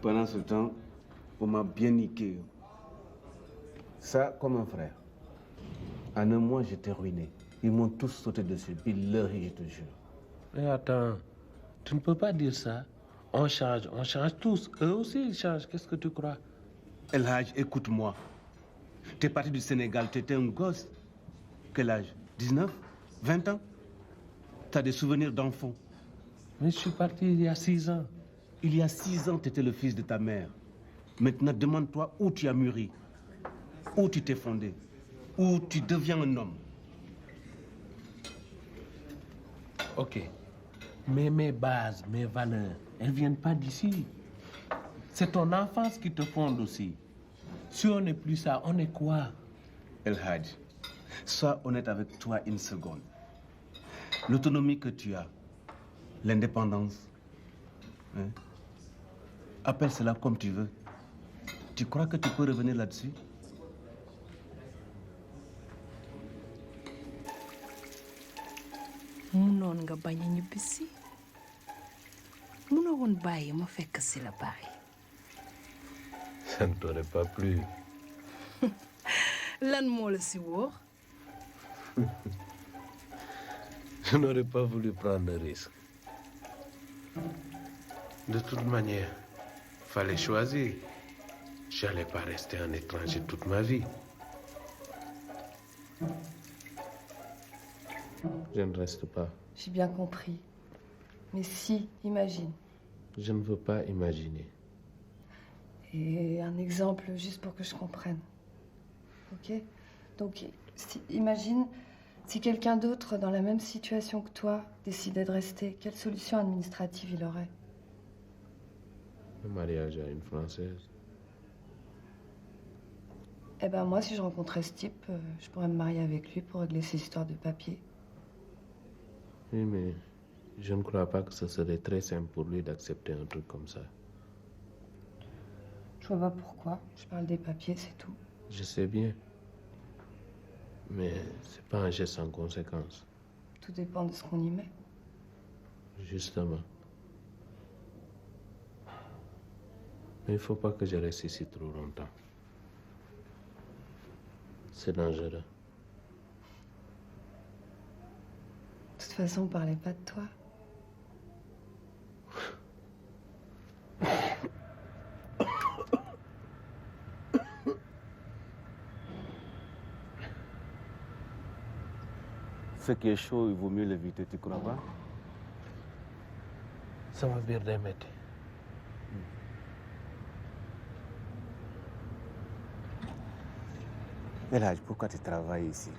Pendant ce temps, on m'a bien niqué. Ça, comme un frère. En un mois, j'étais ruiné. Ils m'ont tous sauté dessus. Billahi, je te jure. Mais attends, tu ne peux pas dire ça. On change tous. Eux aussi, ils changent. Qu'est-ce que tu crois? El Hadj, écoute-moi. T'es parti du Sénégal, t'étais un gosse. Quel âge? 19? 20 ans? T'as des souvenirs d'enfant. Mais je suis parti il y a 6 ans. Il y a 6 ans, t'étais le fils de ta mère. Maintenant, demande-toi où tu as mûri, où tu t'es fondé, où tu deviens un homme. Ok. Mais mes bases, mes valeurs, elles ne viennent pas d'ici. C'est ton enfance qui te fonde aussi. Si on n'est plus ça, on est quoi? El Hadj, sois honnête avec toi une seconde. L'autonomie que tu as, l'indépendance, hein? Appelle cela comme tu veux. Tu crois que tu peux revenir là-dessus? munoon nga bañ a ñibbisi munoo woon bàyyi ma fekk si la bàyyi. Ça ne t'aurait pas plu. lan moo la si wóor. Je n'aurais pas voulu prendre le risque. De toute manière, fallait choisir. J'allais pas rester un étranger toute ma vie. Je ne reste pas. J'ai bien compris. Mais si, imagine. Je ne veux pas imaginer. Et un exemple juste pour que je comprenne. Ok? Donc, imagine si quelqu'un d'autre dans la même situation que toi décidait de rester, quelle solution administrative il aurait? Le mariage à une Française. Eh ben moi, si je rencontrais ce type, je pourrais me marier avec lui pour régler ses histoires de papier. Oui, mais je ne crois pas que ce serait très simple pour lui d'accepter un truc comme ça. Je vois pas pourquoi. Je parle des papiers, c'est tout. Je sais bien. Mais c'est pas un geste sans conséquence. Tout dépend de ce qu'on y met. Justement. Mais il faut pas que je reste ici trop longtemps. C'est dangereux. De toute façon, on parlait pas de toi. Ce qui est chaud, il vaut mieux l'éviter, tu crois pas? Ça va bien remettre. El Hadj, pourquoi tu travailles ici?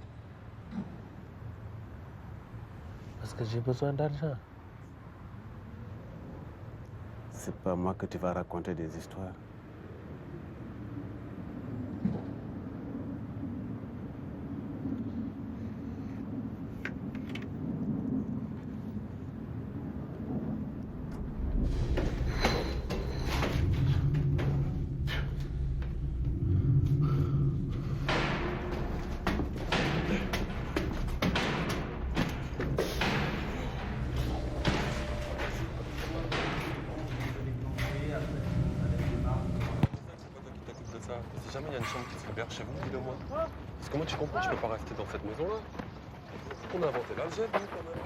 Parce que j'ai besoin d'argent. C'est pas moi que tu vas raconter des histoires. Si jamais il y a une chambre qui se libère chez vous, dis-le moi. Parce que moi, tu comprends, je peux pas rester dans cette maison-là. On a inventé l'algèbre, hein, quand même.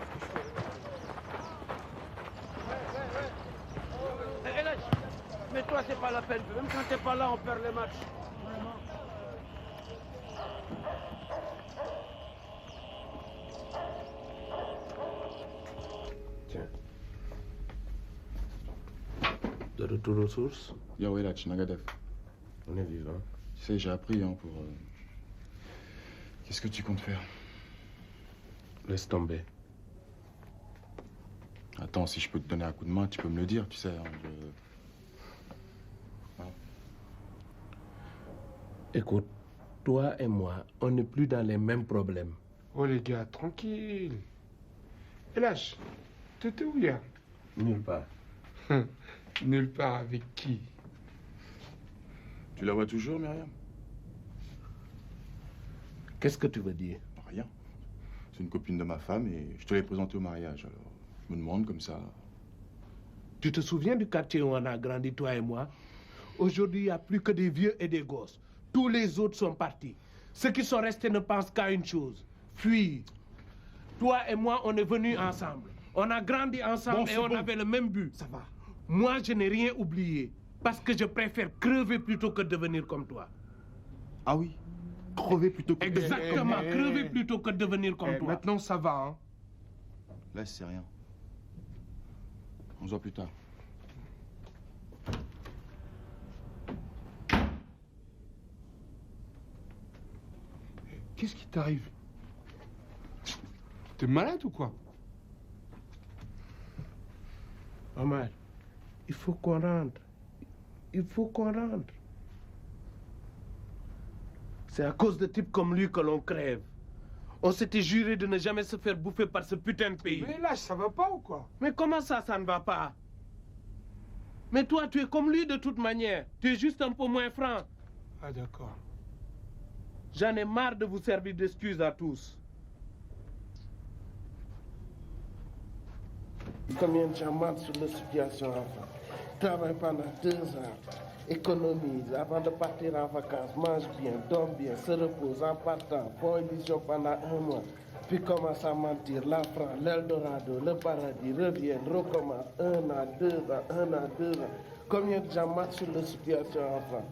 Mais toi, c'est pas la peine. Même quand t'es pas là, on perd les matchs. Tiens. De retour aux sources. Yo, Elach, Nagadef. On est vivant. Tu sais, j'ai appris hein, pour... Qu'est-ce que tu comptes faire? Laisse tomber. Attends, si je peux te donner un coup de main, tu peux me le dire, tu sais. Hein, Écoute, toi et moi, on n'est plus dans les mêmes problèmes. Oh les gars, tranquille. Et lâche, t'étais où hier? Nulle part. Nulle part avec qui? Tu la vois toujours, Myriam? Qu'est-ce que tu veux dire? Rien. C'est une copine de ma femme et je te l'ai présentée au mariage, alors je me demande comme ça. Tu te souviens du quartier où on a grandi, toi et moi? Aujourd'hui, il n'y a plus que des vieux et des gosses. Tous les autres sont partis. Ceux qui sont restés ne pensent qu'à une chose, fuir. Toi et moi, on est venus ensemble. On a grandi ensemble et on avait le même but. Ça va. Moi, je n'ai rien oublié. Parce que je préfère crever plutôt que devenir comme toi. Ah oui? Crever plutôt que... Exactement, crever plutôt que devenir comme toi. Maintenant, ça va, hein? Là, c'est rien. On se voit plus tard. Qu'est-ce qui t'arrive? T'es malade ou quoi? Omar, il faut qu'on rentre. Il faut qu'on rentre. C'est à cause de types comme lui que l'on crève. On s'était juré de ne jamais se faire bouffer par ce putain de pays. Mais là, ça va pas ou quoi? Mais comment ça ne va pas? Mais toi, tu es comme lui de toute manière. Tu es juste un peu moins franc. Ah d'accord. J'en ai marre de vous servir d'excuses à tous. Combien de gens mentent sur la situation enfant? Travaille pendant 2 ans, économise avant de partir en vacances, mange bien, dort bien, se repose en partant, font illusion pendant 1 mois, puis commence à mentir. La France, l'Eldorado, le paradis, reviennent, recommencent 1 an, 2 ans, 1 an, 2 ans. Combien de gens mentent sur la situation en France?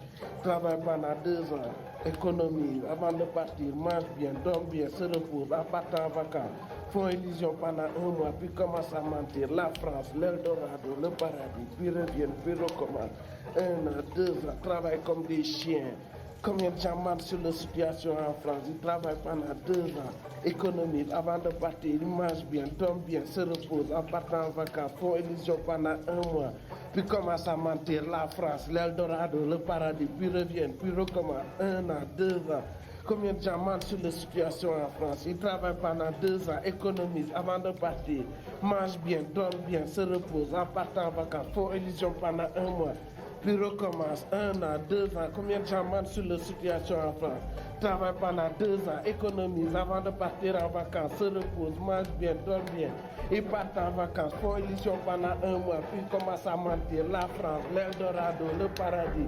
Travaille pendant 2 ans, économise avant de partir, mange bien, dort bien, se repose en partant en vacances, font illusion pendant 1 mois, puis commencent à mentir. La France, l'Eldorado, le paradis, puis reviennent, puis recommencent 1 an, 2 ans, travaillent comme des chiens. Combien de gens mentent sur la situation en France? Ils travaillent pendant 2 ans, économisent avant de partir, ils mangent bien, dorment bien, se reposent en partant en vacances, font illusion pendant 1 mois, puis commencent à mentir. La France, l'Eldorado, le paradis, puis reviennent, puis recommencent 1 an, 2 ans. Combien de gens mentent sur la situation en France? Ils travaillent pendant 2 ans, économisent avant de partir, mangent bien, dorment bien, se reposent en partant en vacances, font illusion pendant 1 mois, puis recommence 1 an, 2 ans. Combien de gens mentent sur la situation en France? Travaillent pendant 2 ans, économisent avant de partir en vacances, se reposent, mangent bien, dorment bien. Ils partent en vacances, font illusion pendant 1 mois, puis commencent à mentir. La France, l'Eldorado, le paradis.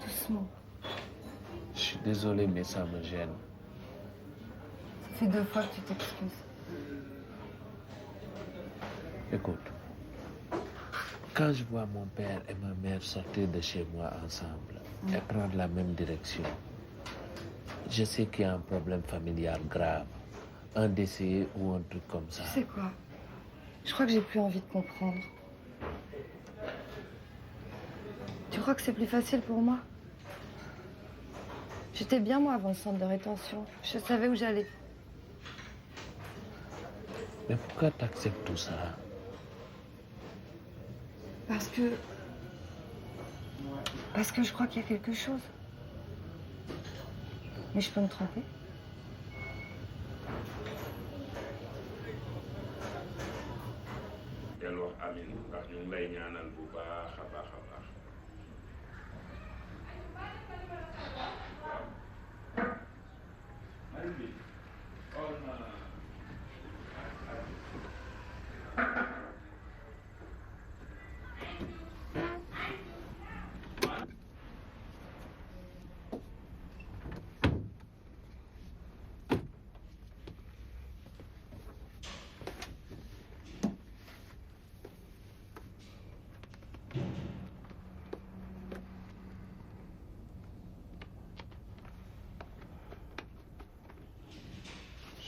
Doucement. Je suis désolé, mais ça me gêne. Ça fait 2 fois que tu t'excuses. Écoute, quand je vois mon père et ma mère sortir de chez moi ensemble et prendre la même direction, je sais qu'il y a un problème familial grave, un décès ou un truc comme ça. Tu sais quoi? Je crois que j'ai plus envie de comprendre. Tu crois que c'est plus facile pour moi? J'étais bien moi avant le centre de rétention. Je savais où j'allais. Mais pourquoi tu acceptes tout ça? Parce que je crois qu'il y a quelque chose. Mais je peux me tromper. del wax amin ndax ñu ngi lay ñaanal bu baax a baax a baax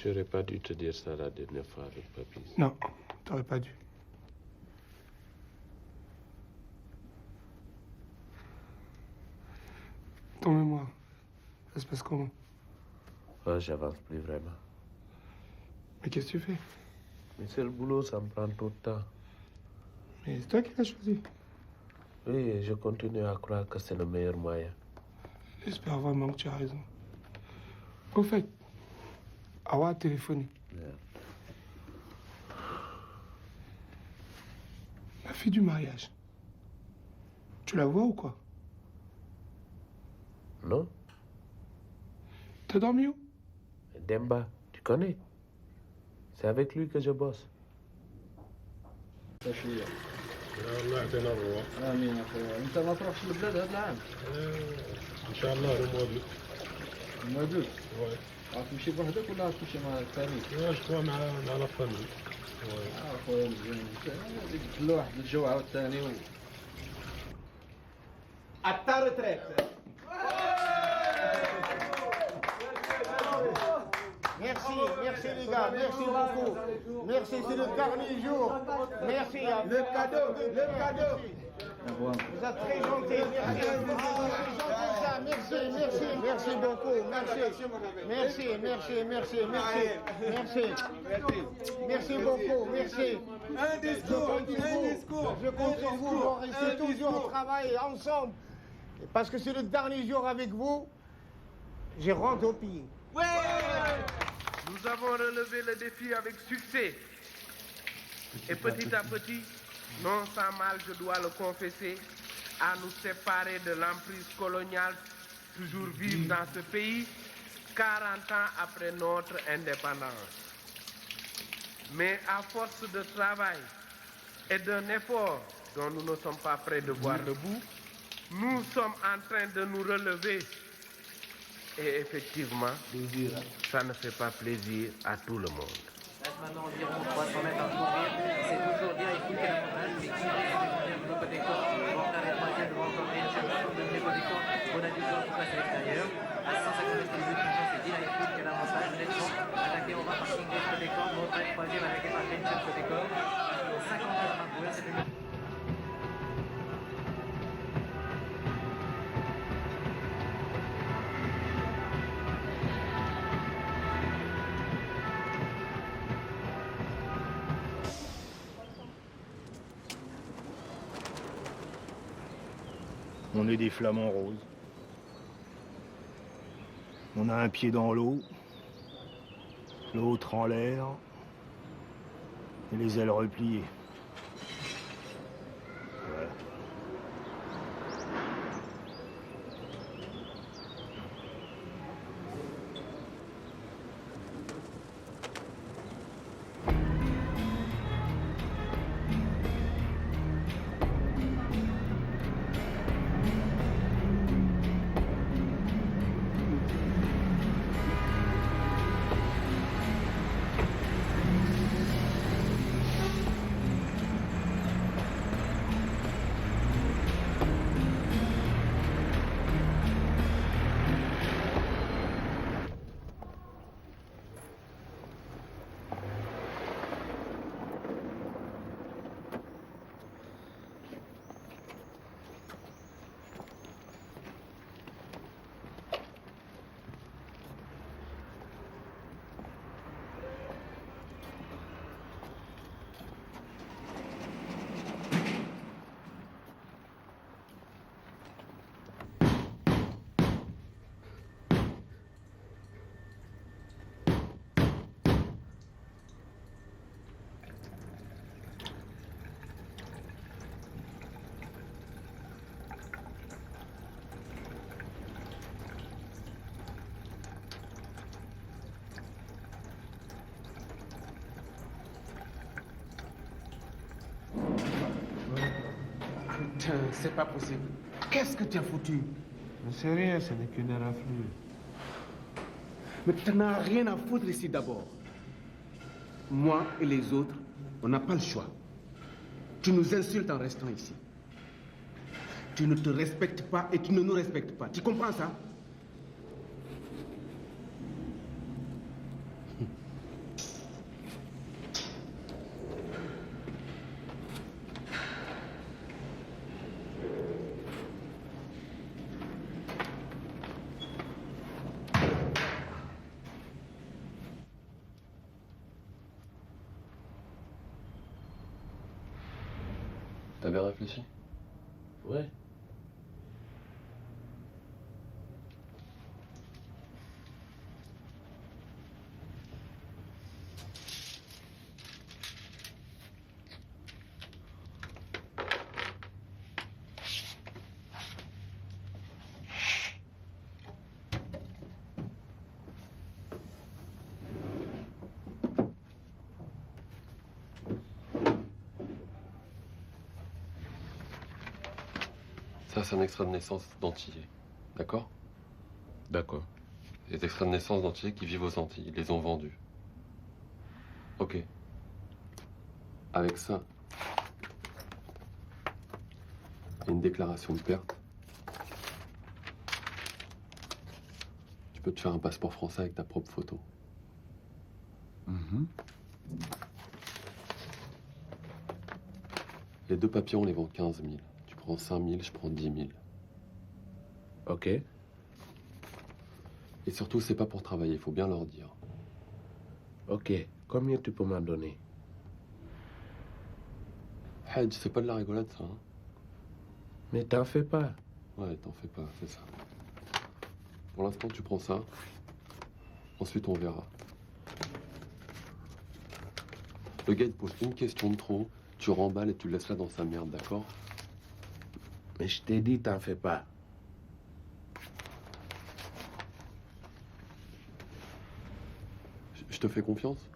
J'aurais pas dû te dire ça la dernière fois avec Papy. Non, t'aurais pas dû. Ton mémoire, ça se passe comment? Oh, j'avance plus vraiment. Mais qu'est-ce que tu fais? Mais c'est le boulot, ça me prend tout le temps. Mais c'est toi qui l'as choisi. Oui, je continue à croire que c'est le meilleur moyen. J'espère vraiment que tu as raison. Au fait, Awa a téléphoné. La fille du mariage. Tu la vois ou quoi? Non? T'as dormi où? Demba, tu connais? C'est avec lui que je bosse. تحية الله يعطينا الرواح. امين يا خويا. انت ما تروحش للبلاد هذا العام؟ ان شاء الله الموالد. الموالد؟ وي. غتمشي بوحدك ولا غتمشي مع الفامي؟ لا جو مع لا فامي. خويا مزيان. هذيك كل واحد الجو عاوتاني و À ta retraite. Merci, merci les gars, merci beaucoup. Merci, c'est le dernier jour. Merci. Le cadeau, le cadeau. Vous êtes très gentils. Merci, merci, merci beaucoup. Merci, merci, merci, merci, merci, merci. Merci beaucoup, merci. Un discours, un discours. Je compte sur vous pour rester toujours au travail ensemble. Parce que c'est le dernier jour avec vous, je rentre au pays. Ouais! Nous avons relevé le défi avec succès. Et petit à petit, non sans mal, je dois le confesser, à nous séparer de l'emprise coloniale, toujours vive dans ce pays, 40 ans après notre indépendance. Mais à force de travail et d'un effort dont nous ne sommes pas prêts de voir le bout, nous sommes en train de nous relever. Et effectivement, ça ne fait pas plaisir à tout le monde. Maintenant environ 300 mètres à courir. C'est toujours bien écouter la montagne, mais qui est le côté corps. Bon, là, les troisièmes vont encore une cherche de niveau du corps. On a du corps qui passe à l'extérieur. À 150 mètres du but, c'est dit, là, il faut qu'il y ait l'avantage. Nettement attaqué, on va parking de côté corps. Montagne, troisième avec les parkings de côté corps. 50 mètres à courir, c'est une... On est des flamants roses. On a un pied dans l'eau, l'autre en l'air, et les ailes repliées. Voilà. Putain, c'est pas possible. Qu'est-ce que tu as foutu? Je sais rien, ce n'est qu'une erreur fluide. Mais tu n'as rien à foutre ici d'abord. Moi et les autres, on n'a pas le choix. Tu nous insultes en restant ici. Tu ne te respectes pas et tu ne nous respectes pas. Tu comprends ça? T'avais réfléchi? Ouais. Ça, c'est un extrait de naissance d'Antillais. D'accord? D'accord. Les extraits de naissance d'Antillais qui vivent aux Antilles, ils les ont vendus. Ok. Avec ça, il y a une déclaration de perte. Tu peux te faire un passeport français avec ta propre photo. Les deux papiers, on les vend 15 000. Tu prends 5 000, je prends 10 000. Ok. Et surtout, c'est pas pour travailler, il faut bien leur dire. Ok. Combien tu peux m'en donner? Hadj, c'est pas de la rigolade, ça. Hein? Mais t'en fais pas. Ouais, t'en fais pas, c'est ça. Pour l'instant, tu prends ça. Ensuite, on verra. Le gars, il te pose une question de trop, tu remballes et tu le laisses là dans sa merde, d'accord? Mais je t'ai dit, t'en fais pas. Je te fais confiance?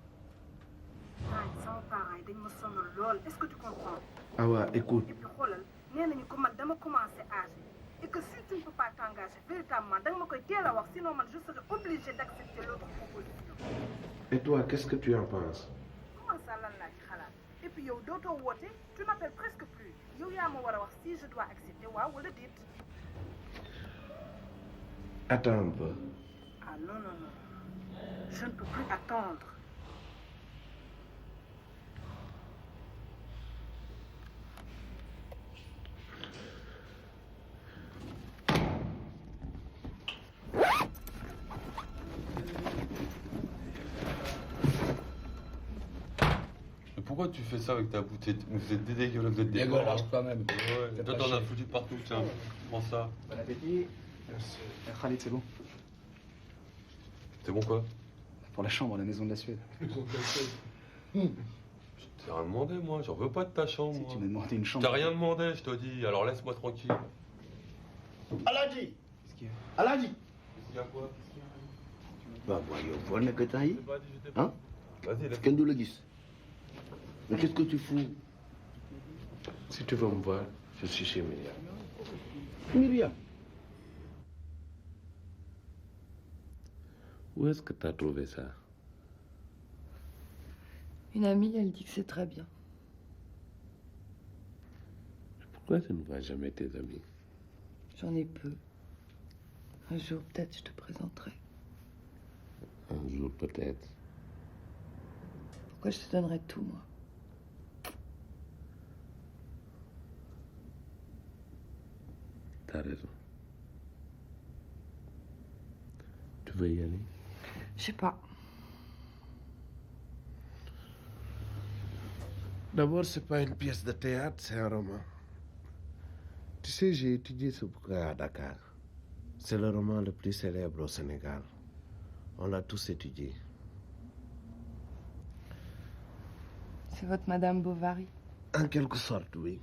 Est-ce que tu comprends? Ah ouais, écoute. Et puis, et que si tu ne peux pas t'engager véritablement, sinon je serai obligé d'accepter l'autre proposition. Et toi, qu'est-ce que tu en penses? Comment ça, là, et puis, d'autres wotés, tu n'appelles presque plus. Si je dois accepter, ou le dit. Attends un peu. Ah non, non, non. Je ne peux plus attendre. Pourquoi tu fais ça avec ta bouteille? Vous êtes dégueulasse, vous êtes Dégueulasse toi-même. Ouais, toi t'en as foutu partout, tiens. Prends ça. Bon appétit. Khalid, c'est bon? C'est bon quoi? Pour la chambre, la maison de la Suède. Je t'ai rien demandé, moi. J'en veux pas de ta chambre. Si tu m'as demandé une chambre. T'as rien demandé, je te dis. Alors laisse-moi tranquille. Aladji! Qu'est-ce qu'il y a? Aladji! Qu'est-ce qu'il y a quoi? Bah, voyons, voilà que t'as eu. Hein? Vas-y, laisse. Kendo le guise. Mais qu'est-ce que tu fous? Si tu veux me voir, je suis chez Myriam. Myriam? Où est-ce que tu as trouvé ça? Une amie, elle dit que c'est très bien. Pourquoi tu ne vois jamais tes amis? J'en ai peu. Un jour, peut-être, je te présenterai. Un jour, peut-être. Pourquoi je te donnerais tout, moi? T'as raison. Tu veux y aller? Je sais pas. D'abord, c'est pas une pièce de théâtre, c'est un roman. Tu sais, j'ai étudié ce bouquin à Dakar. C'est le roman le plus célèbre au Sénégal. On l'a tous étudié. C'est votre Madame Bovary? En quelque sorte, oui.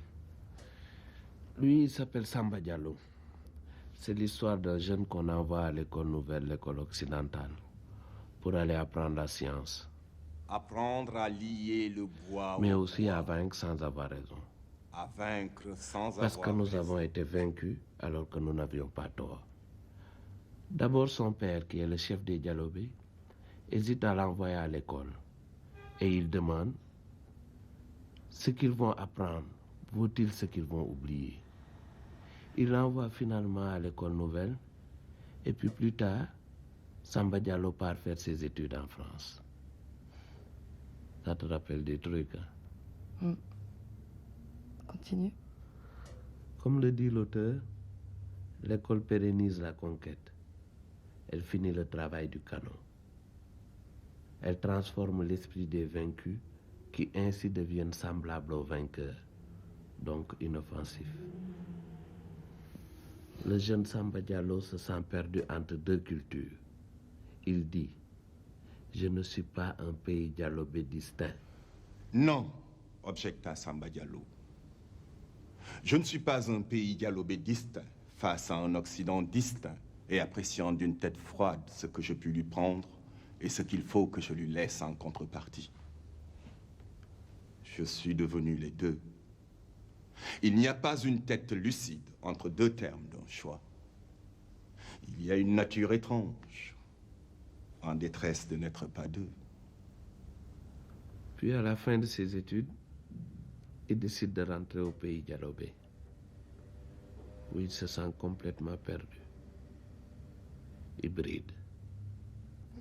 Lui, il s'appelle Samba Diallo. C'est l'histoire d'un jeune qu'on envoie à l'école nouvelle, l'école occidentale, pour aller apprendre la science. Apprendre à lier le bois. Mais aussi à vaincre sans avoir raison. À vaincre sans Parce avoir que nous raison. avons été vaincus alors que nous n'avions pas tort. D'abord, son père, qui est le chef des Dialobés, hésite à l'envoyer à l'école. Et il demande ce qu'ils vont apprendre, vaut-il ce qu'ils vont oublier? Il l'envoie finalement à l'école nouvelle. Et puis plus tard, Samba Diallo part faire ses études en France. Ça te rappelle des trucs, hein? Continue. Comme le dit l'auteur, l'école pérennise la conquête. Elle finit le travail du canon. Elle transforme l'esprit des vaincus qui ainsi deviennent semblables aux vainqueurs. donc inoffensif. Le jeune Samba Diallo se sent perdu entre deux cultures. Il dit, je ne suis pas un pays dialobé distinct. Non, objecta Samba Diallo. Je ne suis pas un pays dialobé distinct face à un Occident distinct et appréciant d'une tête froide ce que je puis lui prendre et ce qu'il faut que je lui laisse en contrepartie. Je suis devenu les deux. Il n'y a pas une tête lucide entre deux termes d'un choix. Il y a une nature étrange, en détresse de n'être pas deux. Puis à la fin de ses études, il décide de rentrer au pays dialobé, où il se sent complètement perdu, hybride.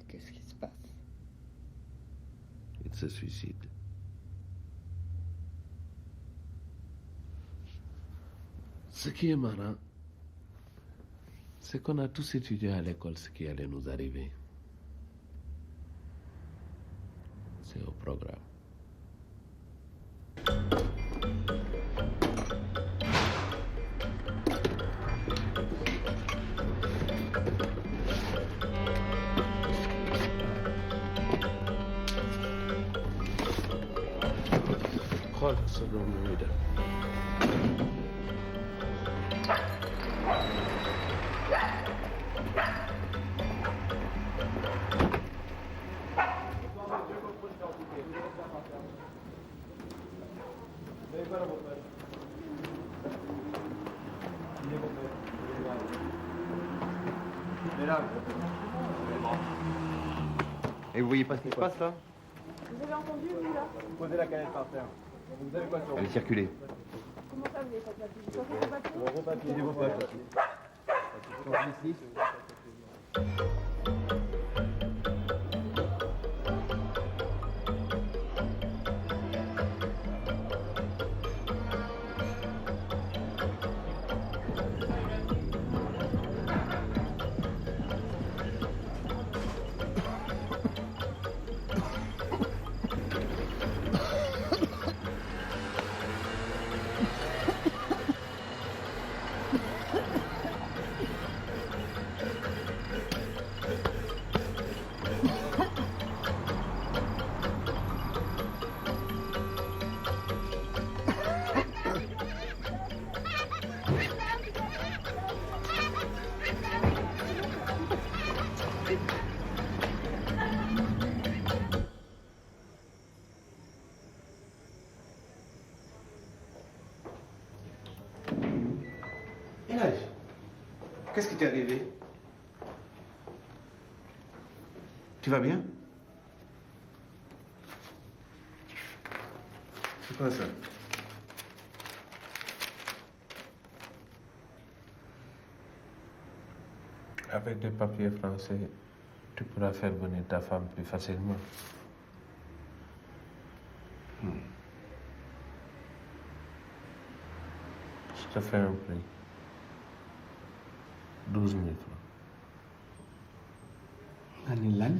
Qu'est-ce qui se passe? Il se suicide. Ce qui est marrant, c'est qu'on a tous étudié à l'école ce qui allait nous arriver. C'est au programme. xool sa doom lu muy def. Et vous voyez pas ce qui se passe là? Vous avez entendu, vous, là? Posez la canette par terre. Vous avez quoi sur vous? Allez circuler. Comment ça, vous n'avez pas de papier? Vous sortez vos papiers? Vos papiers. Vos papiers. Ici. Qu'est-ce qui t'est arrivé? Tu vas bien? C'est quoi ça? Avec des papiers français, tu pourras faire venir ta femme plus facilement. Je te fais un prix. 12 000 francs. Anilan?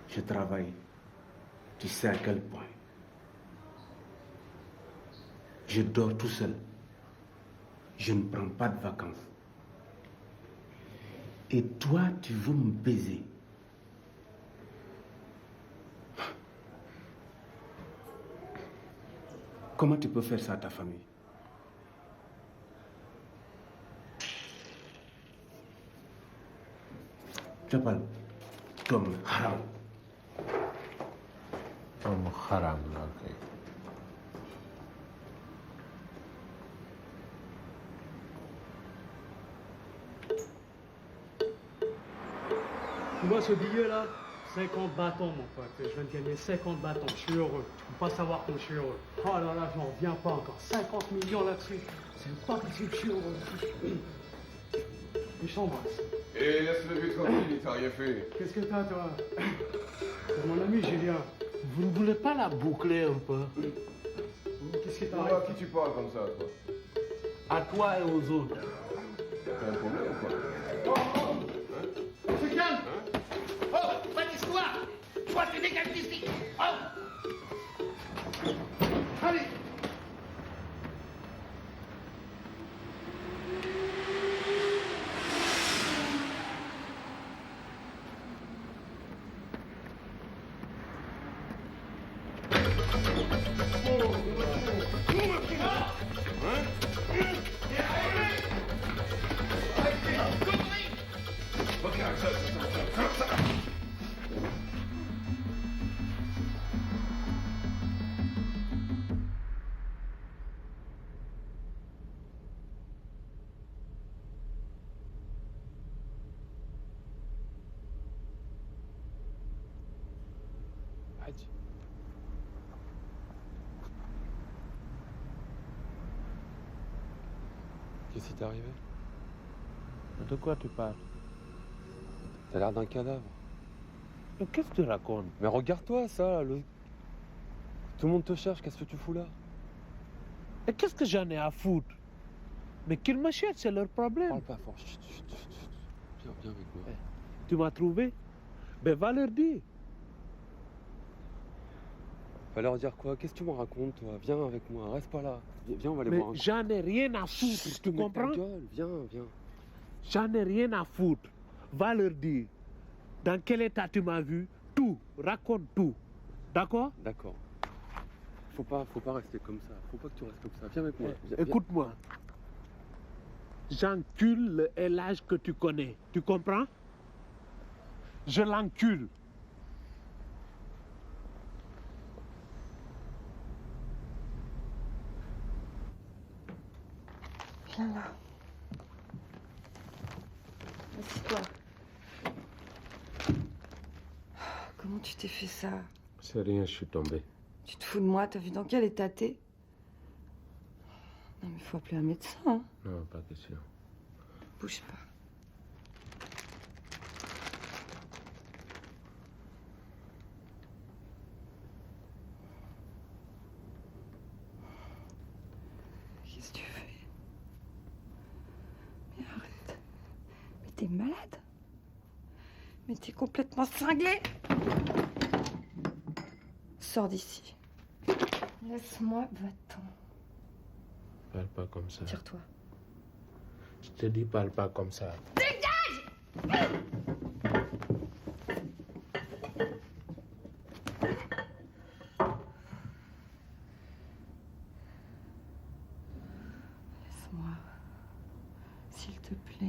Je travaille. Tu sais à quel point. Je dors tout seul. Je ne prends pas de vacances. Et toi, tu veux me baiser. Comment tu peux faire ça à ta famille? Tu parles comme haram. Comme haram, ok. Moi, ce billet là, 50 bâtons, mon pote. Je viens de gagner 50 bâtons. Je suis heureux. Tu peux pas savoir quand je suis heureux. Oh là là, j'en reviens pas encore. 50 millions là-dessus. C'est pas possible, je suis heureux. Et je t'embrasse. Et laisse-le lui tranquille, il t'a rien fait. Qu'est-ce que t'as, toi? C'est mon ami Julien. Vous ne voulez pas la boucler un peu? Qu'est-ce qui t'arrive? À qui tu parles comme ça, toi? À toi et aux autres. T'as un problème ou quoi? On se calme. Oh, pas d'histoire. Toi, tu dégages d'ici. Oh. Allez. Qu'est-ce qui t'est arrivé? De quoi tu parles? T'as l'air d'un cadavre. Mais qu'est-ce que tu racontes? Mais regarde-toi, ça, tout le monde te cherche, qu'est-ce que tu fous là? Et qu'est-ce que j'en ai à foutre? Mais qu'ils me cherchent, c'est leur problème. Parle pas fort, chut. Viens avec moi. Tu m'as trouvé? Ben va leur dire. Va leur dire quoi? Qu'est-ce que tu me racontes, toi? Viens avec moi, reste pas là. Viens, on va aller Mais boire un coup. j'en ai rien à foutre, Chut, tu mets ta comprends? gueule, viens. J'en ai rien à foutre. Va leur dire. Dans quel état tu m'as vu? Tout. Raconte tout. D'accord? D'accord. Faut pas rester comme ça. Faut pas que tu restes comme ça. Viens avec moi. Viens. Écoute-moi. J'encule le LH que tu connais. Tu comprends? Je l'encule. Viens là. Assieds-toi. Comment tu t'es fait ça? C'est rien, je suis tombé. Tu te fous de moi? T'as vu dans quel état t'es? Non mais faut appeler un médecin. Hein. Non, pas question. Bouge pas. Qu'est-ce que tu fais? Mais arrête. Mais t'es malade. Mais t'es complètement cinglé. Sors d'ici. Laisse-moi, va-t'en. Parle pas comme ça. Tire-toi. Je te dis, parle pas comme ça. Dégage! Laisse-moi. S'il te plaît.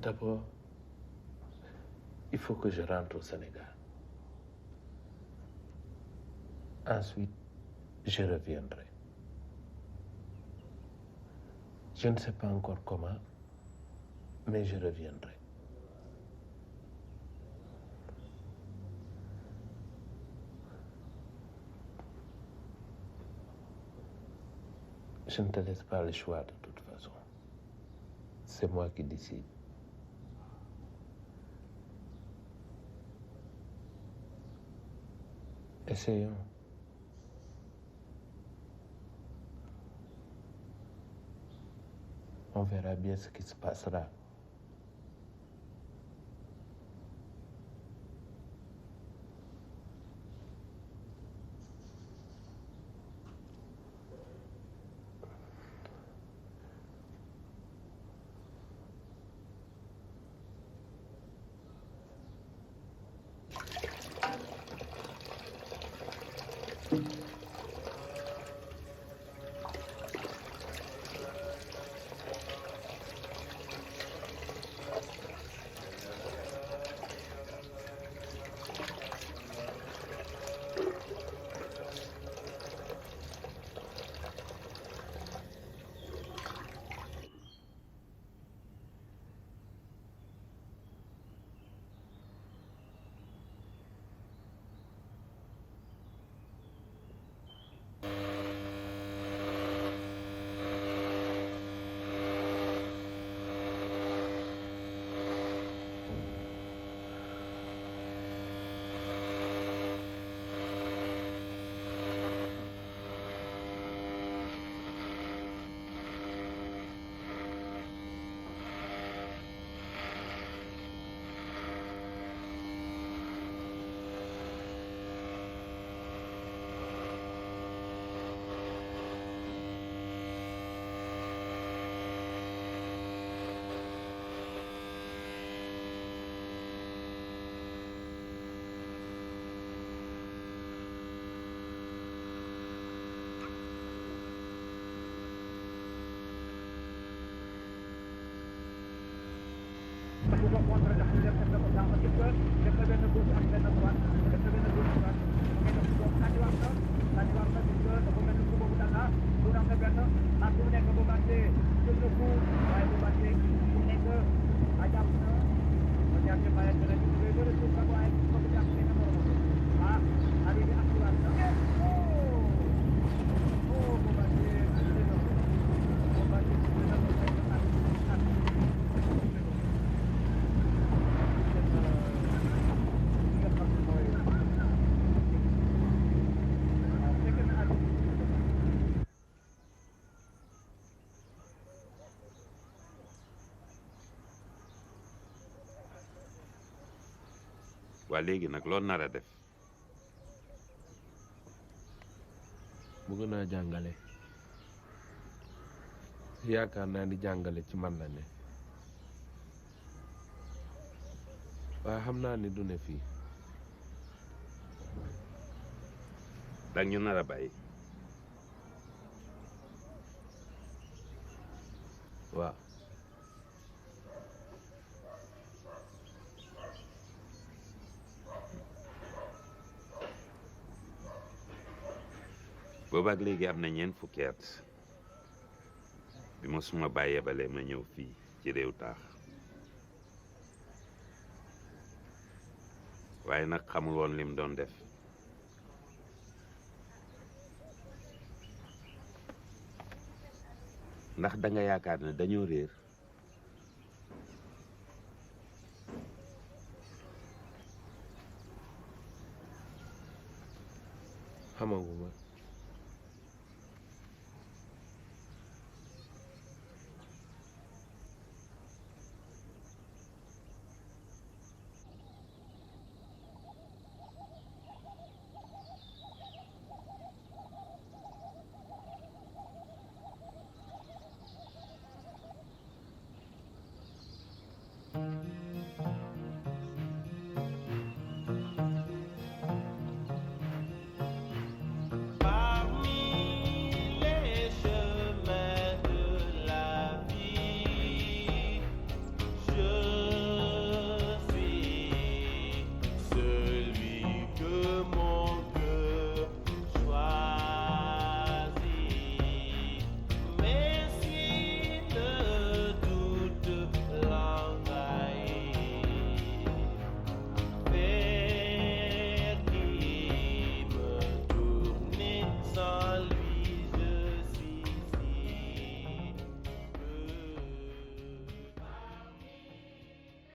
D'abord, il faut que je rentre au Sénégal. Ensuite, je reviendrai. Je ne sais pas encore comment, mais je reviendrai. Je ne te laisse pas le choix de toute façon. C'est moi qui décide. Essayons. On verra bien ce qui se passera. waa léegi nag loolu nar a def. bëgg naa jàngale yaakaar naa ni jàngale ci man la ne waaye xam naa ni du ne fii. dag ñu nar a bàyyi. waaw. boobaak léegi am na ñeent fukki at bi ma suma baay yebalee ma ñëw fii ci réew taax waaye nag xamul woon lim doon def ndax da nga yaakaar ne dañoo réer